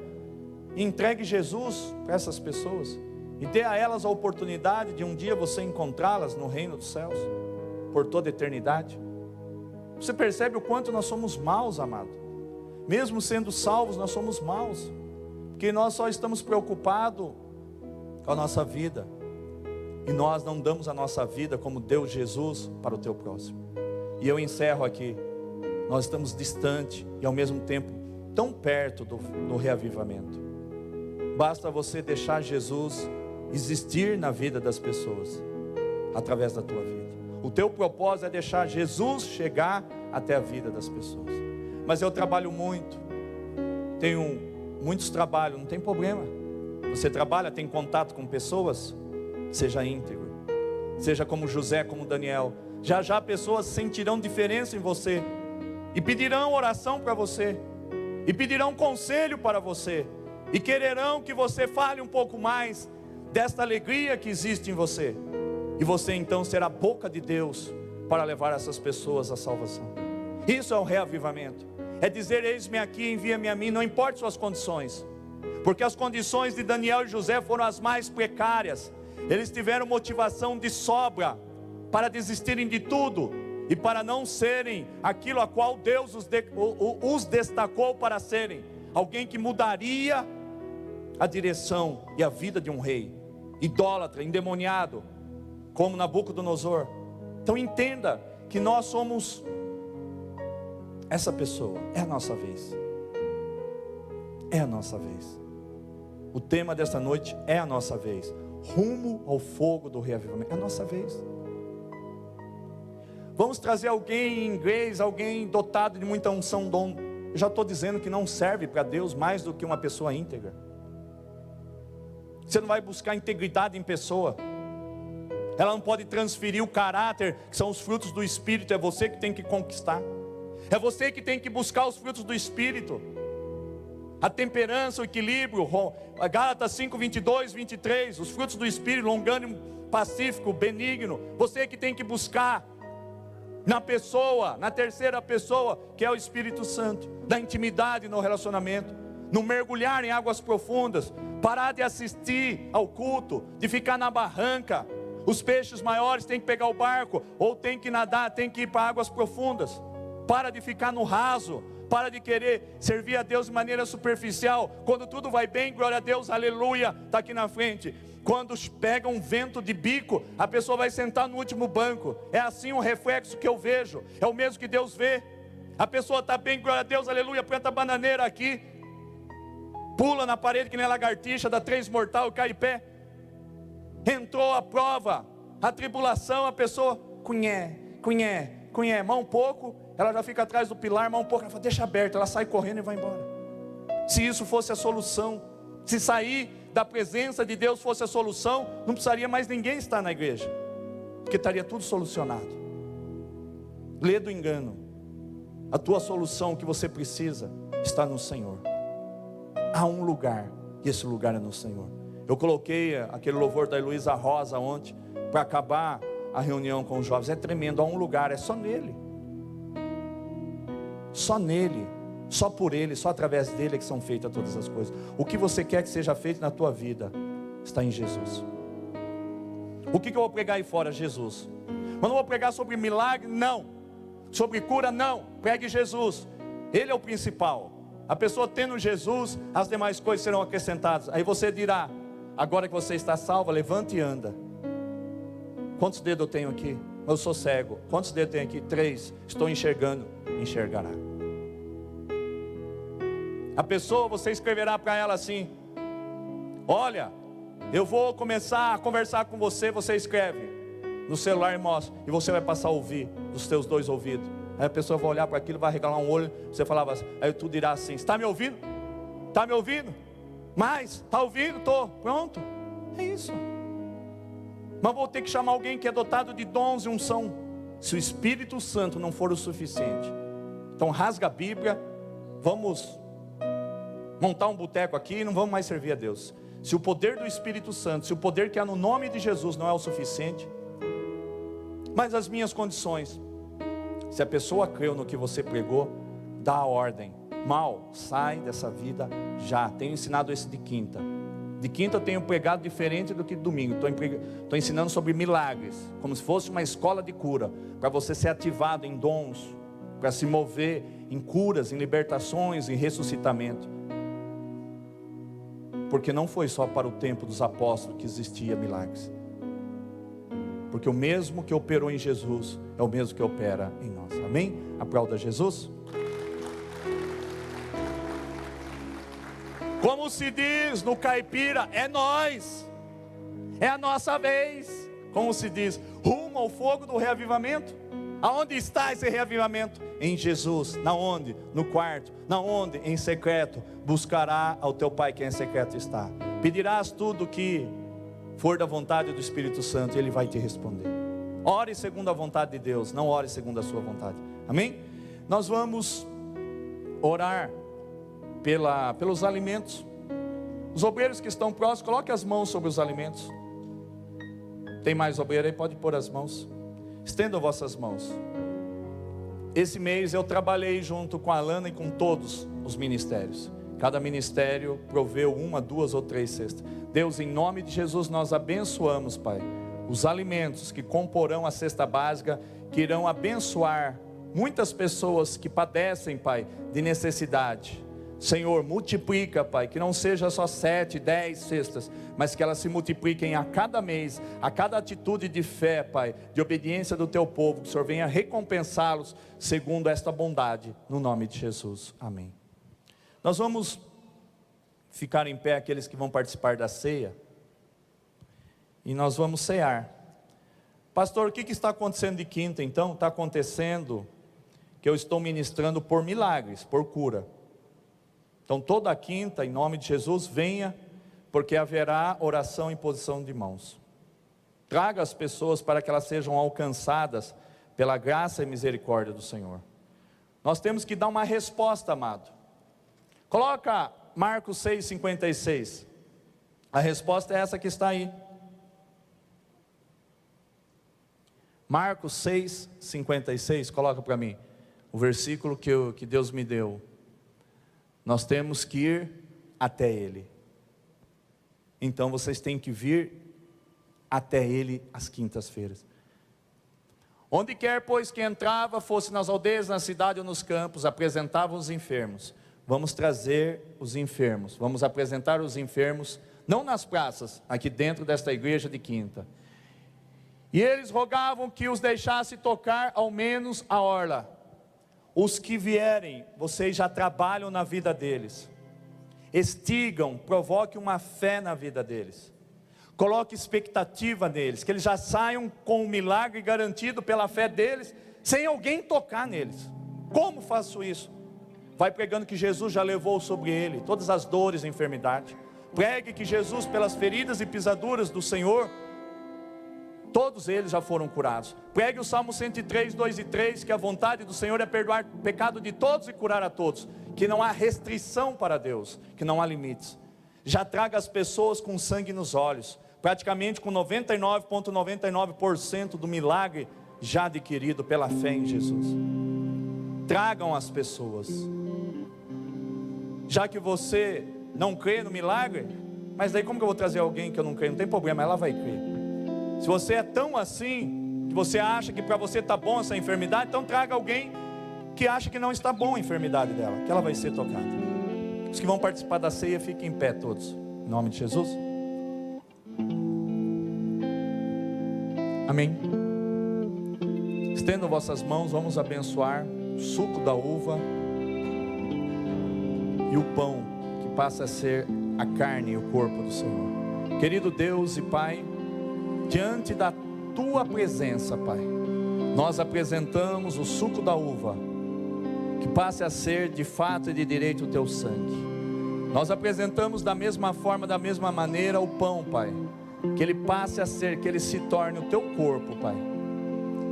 e entregue Jesus para essas pessoas, e dê a elas a oportunidade de um dia você encontrá-las no reino dos céus, por toda a eternidade. Você percebe o quanto nós somos maus, amado? Mesmo sendo salvos, nós somos maus, porque nós só estamos preocupados com a nossa vida, e nós não damos a nossa vida como deu Jesus para o teu próximo. E eu encerro aqui. Nós estamos distante e ao mesmo tempo tão perto do reavivamento. Basta você deixar Jesus existir na vida das pessoas, através da tua vida. O teu propósito é deixar Jesus chegar até a vida das pessoas. Mas eu trabalho muito, tenho muitos trabalhos, não tem problema. Você trabalha, tem contato com pessoas, seja íntegro, seja como José, como Daniel. Já já pessoas sentirão diferença em você, e pedirão oração para você, e pedirão conselho para você, e quererão que você fale um pouco mais desta alegria que existe em você, e você então será a boca de Deus para levar essas pessoas à salvação. Isso é o reavivamento, é dizer: eis-me aqui, envia-me a mim, não importa suas condições, porque as condições de Daniel e José foram as mais precárias. Eles tiveram motivação de sobra para desistirem de tudo e para não serem aquilo a qual Deus os destacou para serem, alguém que mudaria a direção e a vida de um rei idólatra, endemoniado, como Nabucodonosor. Então entenda que nós somos essa pessoa. É a nossa vez, é a nossa vez. O tema desta noite é a nossa vez, rumo ao fogo do reavivamento. É a nossa vez. Vamos trazer alguém em inglês, alguém dotado de muita unção, dom. Eu já estou dizendo que não serve para Deus mais do que uma pessoa íntegra. Você não vai buscar integridade em pessoa. Ela não pode transferir o caráter, que são os frutos do Espírito. É você que tem que conquistar. É você que tem que buscar os frutos do Espírito. A temperança, o equilíbrio. Gálatas 5, 22, 23. Os frutos do Espírito: longânimo, pacífico, benigno. Você que tem que buscar na pessoa, na terceira pessoa, que é o Espírito Santo, da intimidade no relacionamento, no mergulhar em águas profundas, parar de assistir ao culto, de ficar na barranca. Os peixes maiores têm que pegar o barco, ou têm que nadar, têm que ir para águas profundas. Para de ficar no raso, para de querer servir a Deus de maneira superficial. Quando tudo vai bem, glória a Deus, aleluia, está aqui na frente. Quando pega um vento de bico, a pessoa vai sentar no último banco. É assim um reflexo que eu vejo, é o mesmo que Deus vê. A pessoa está bem, glória a Deus, aleluia, planta a bananeira aqui, pula na parede que nem lagartixa, dá 3 mortal e cai de pé. Entrou a prova, a tribulação, a pessoa mão um pouco, ela já fica atrás do pilar, mão um pouco, ela fala: deixa aberto, ela sai correndo e vai embora. Se isso fosse a solução, se sair da presença de Deus fosse a solução, não precisaria mais ninguém estar na igreja, porque estaria tudo solucionado. Lê do engano. A tua solução, que você precisa, está no Senhor. Há um lugar, e esse lugar é no Senhor. Eu coloquei aquele louvor da Heloísa Rosa ontem, para acabar a reunião com os jovens. É tremendo, há um lugar, é só nele. Só nele, só por ele, só através dele é que são feitas todas as coisas. O que você quer que seja feito na tua vida, está em Jesus. O que eu vou pregar aí fora? Jesus. Mas não vou pregar sobre milagre? Não. Sobre cura? Não. Pregue Jesus. Ele é o principal. A pessoa tendo Jesus, as demais coisas serão acrescentadas. Aí você dirá: agora que você está salva, levante e anda. Quantos dedos eu tenho aqui? Eu sou cego. Quantos dedos eu tenho aqui? 3. Estou enxergando. Enxergará. A pessoa, você escreverá para ela assim: olha, eu vou começar a conversar com você. Você escreve no celular e mostra, e você vai passar a ouvir dos teus 2 ouvidos. Aí a pessoa vai olhar para aquilo, vai regalar um olho. Você falava assim, aí tu dirá assim: está me ouvindo? Está me ouvindo? Mas, está ouvindo? Estou. Pronto. É isso. Mas vou ter que chamar alguém que é dotado de dons e unção. Se o Espírito Santo não for o suficiente, então rasga a Bíblia. Vamos montar um boteco aqui e não vamos mais servir a Deus. Se o poder do Espírito Santo, se o poder que há no nome de Jesus não é o suficiente, mas as minhas condições, se a pessoa creu no que você pregou, dá a ordem: mal, sai dessa vida já. Tenho ensinado esse de quinta. De quinta eu tenho pregado diferente do que de domingo. Estou ensinando sobre milagres, como se fosse uma escola de cura, para você ser ativado em dons, para se mover em curas, em libertações, em ressuscitamento. Porque não foi só para o tempo dos apóstolos que existia milagres. Porque o mesmo que operou em Jesus é o mesmo que opera em nós. Amém? Aplauda Jesus. Como se diz no caipira, é nós. É a nossa vez. Como se diz, rumo ao fogo do reavivamento. Aonde está esse reavivamento? Em Jesus. Na onde? No quarto. Na onde? Em secreto. Buscará ao teu Pai que em secreto está. Pedirás tudo que for da vontade do Espírito Santo, e Ele vai te responder. Ore segundo a vontade de Deus, não ore segundo a sua vontade. Amém? Nós vamos orar pelos alimentos. Os obreiros que estão próximos, coloque as mãos sobre os alimentos. Tem mais obreiro aí? Pode pôr as mãos. Estendam vossas mãos. Esse mês eu trabalhei junto com a Alana e com todos os ministérios. Cada ministério proveu 1, 2 ou 3 cestas. Deus, em nome de Jesus, nós abençoamos, Pai, os alimentos que comporão a cesta básica, que irão abençoar muitas pessoas que padecem, Pai, de necessidade. Senhor, multiplica, Pai, que não seja só 7, 10 cestas, mas que elas se multipliquem a cada mês, a cada atitude de fé, Pai, de obediência do Teu povo, que o Senhor venha recompensá-los segundo esta bondade, no nome de Jesus, amém. Nós vamos ficar em pé, aqueles que vão participar da ceia, e nós vamos cear. Pastor, o que está acontecendo de quinta então? Está acontecendo que eu estou ministrando por milagres, por cura. Então toda a quinta, em nome de Jesus, venha, porque haverá oração em posição de mãos. Traga as pessoas para que elas sejam alcançadas pela graça e misericórdia do Senhor. Nós temos que dar uma resposta, amado. Coloca Marcos 6,56. A resposta é essa que está aí. Marcos 6,56, coloca para mim. O versículo que Deus me deu. Nós temos que ir até Ele. Então vocês têm que vir até Ele às quintas-feiras. Onde quer, pois, que entrava, fosse nas aldeias, na cidade ou nos campos, apresentavam os enfermos. Vamos trazer os enfermos, vamos apresentar os enfermos, não nas praças, aqui dentro desta igreja de quinta. E eles rogavam que os deixasse tocar ao menos a orla. Os que vierem, vocês já trabalham na vida deles. Estigam, provoque uma fé na vida deles. Coloque expectativa neles, que eles já saiam com um milagre garantido pela fé deles, sem alguém tocar neles. Como faço isso? Vai pregando que Jesus já levou sobre ele todas as dores e enfermidade. Pregue que Jesus, pelas feridas e pisaduras do Senhor, todos eles já foram curados. Pregue o Salmo 103, 2 e 3, que a vontade do Senhor é perdoar o pecado de todos e curar a todos. Que não há restrição para Deus, que não há limites. Já traga as pessoas com sangue nos olhos, praticamente com 99,99% do milagre já adquirido pela fé em Jesus. Tragam as pessoas. Já que você não crê no milagre, mas daí como que eu vou trazer alguém que eu não creio? Não tem problema, ela vai crer. Se você é tão assim, que você acha que para você está bom essa enfermidade, então traga alguém que acha que não está bom a enfermidade dela, que ela vai ser tocada. Os que vão participar da ceia, fiquem em pé todos, em nome de Jesus. Amém? Estendam vossas mãos, vamos abençoar o suco da uva e o pão, que passa a ser a carne e o corpo do Senhor. Querido Deus e Pai, diante da Tua presença, Pai, nós apresentamos o suco da uva, que passe a ser de fato e de direito o Teu sangue. Nós apresentamos da mesma forma, da mesma maneira o pão, Pai, que ele passe a ser, que ele se torne o Teu corpo, Pai,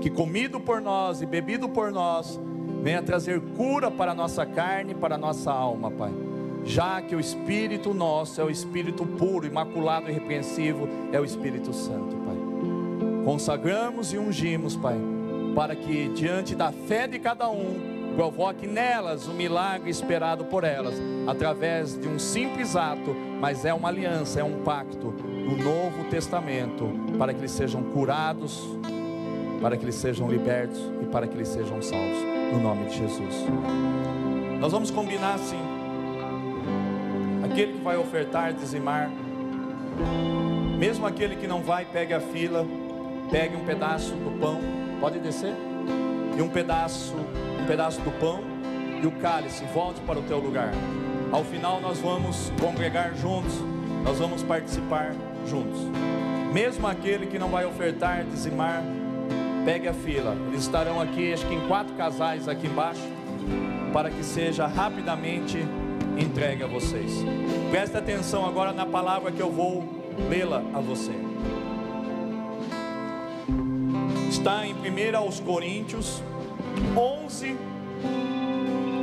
que comido por nós e bebido por nós, venha trazer cura para a nossa carne e para a nossa alma, Pai, já que o Espírito nosso é o Espírito puro, imaculado e irrepreensível, é o Espírito Santo, Pai. Consagramos e ungimos, Pai, para que diante da fé de cada um, provoque nelas o milagre esperado por elas, através de um simples ato, mas é uma aliança, é um pacto, no Novo Testamento, para que eles sejam curados, para que eles sejam libertos e para que eles sejam salvos, no nome de Jesus. Nós vamos combinar assim: aquele que vai ofertar, dizimar, mesmo aquele que não vai, pegue a fila, pegue um pedaço do pão, pode descer, e um pedaço do pão e o cálice, volte para o teu lugar. Ao final nós vamos congregar juntos, nós vamos participar juntos. Mesmo aquele que não vai ofertar, dizimar, pegue a fila, eles estarão aqui, acho que em 4 casais aqui embaixo, para que seja rapidamente entregue a vocês. Preste atenção agora na palavra que eu vou lê-la a você. Está em 1 aos Coríntios 11,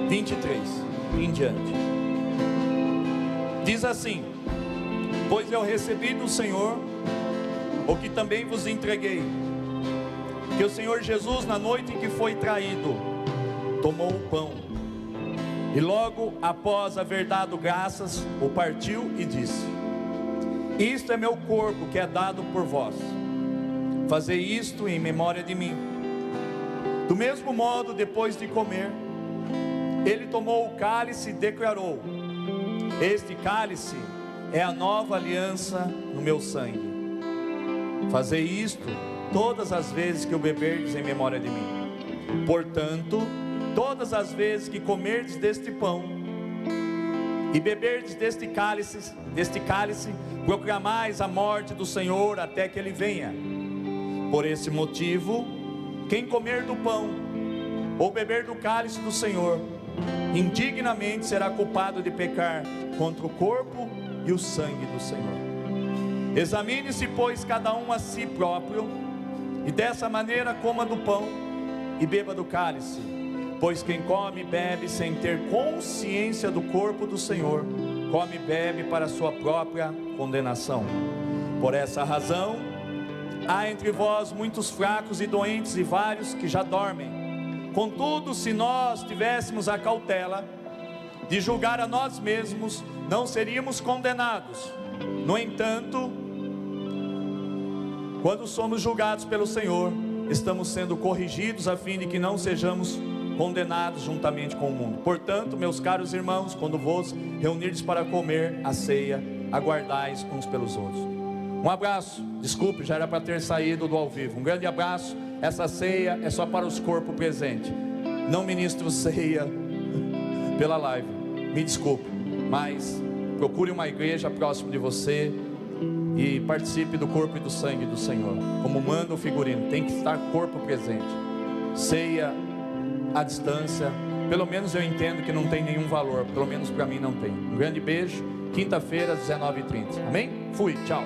23 em diante. Diz assim: pois eu recebi do Senhor o que também vos entreguei, que o Senhor Jesus, na noite em que foi traído, tomou o pão, e logo após haver dado graças, o partiu e disse: isto é meu corpo que é dado por vós, fazei isto em memória de mim. Do mesmo modo, depois de comer, ele tomou o cálice e declarou: este cálice é a nova aliança no meu sangue. Fazei isto todas as vezes que o beberdes em memória de mim. Portanto, todas as vezes que comerdes deste pão e beberdes deste cálice, proclamais a morte do Senhor até que ele venha. Por esse motivo, quem comer do pão ou beber do cálice do Senhor, indignamente será culpado de pecar contra o corpo e o sangue do Senhor. Examine-se, pois, cada um a si próprio, e dessa maneira coma do pão e beba do cálice. Pois quem come e bebe sem ter consciência do corpo do Senhor, come e bebe para a sua própria condenação. Por essa razão, há entre vós muitos fracos e doentes, e vários que já dormem. Contudo, se nós tivéssemos a cautela de julgar a nós mesmos, não seríamos condenados. No entanto, quando somos julgados pelo Senhor, estamos sendo corrigidos a fim de que não sejamos condenados juntamente com o mundo. Portanto, meus caros irmãos, quando vos reunirdes para comer a ceia, aguardais uns pelos outros. Um abraço, desculpe, já era para ter saído do ao vivo. Um grande abraço. Essa ceia é só para os corpos presentes. Não ministro ceia pela live, me desculpe, mas procure uma igreja próximo de você e participe do corpo e do sangue do Senhor. Como manda o figurino, tem que estar corpo presente. Ceia à distância, pelo menos eu entendo que não tem nenhum valor, pelo menos para mim não tem. Um grande beijo, quinta-feira, 19h30. Amém? Fui, tchau.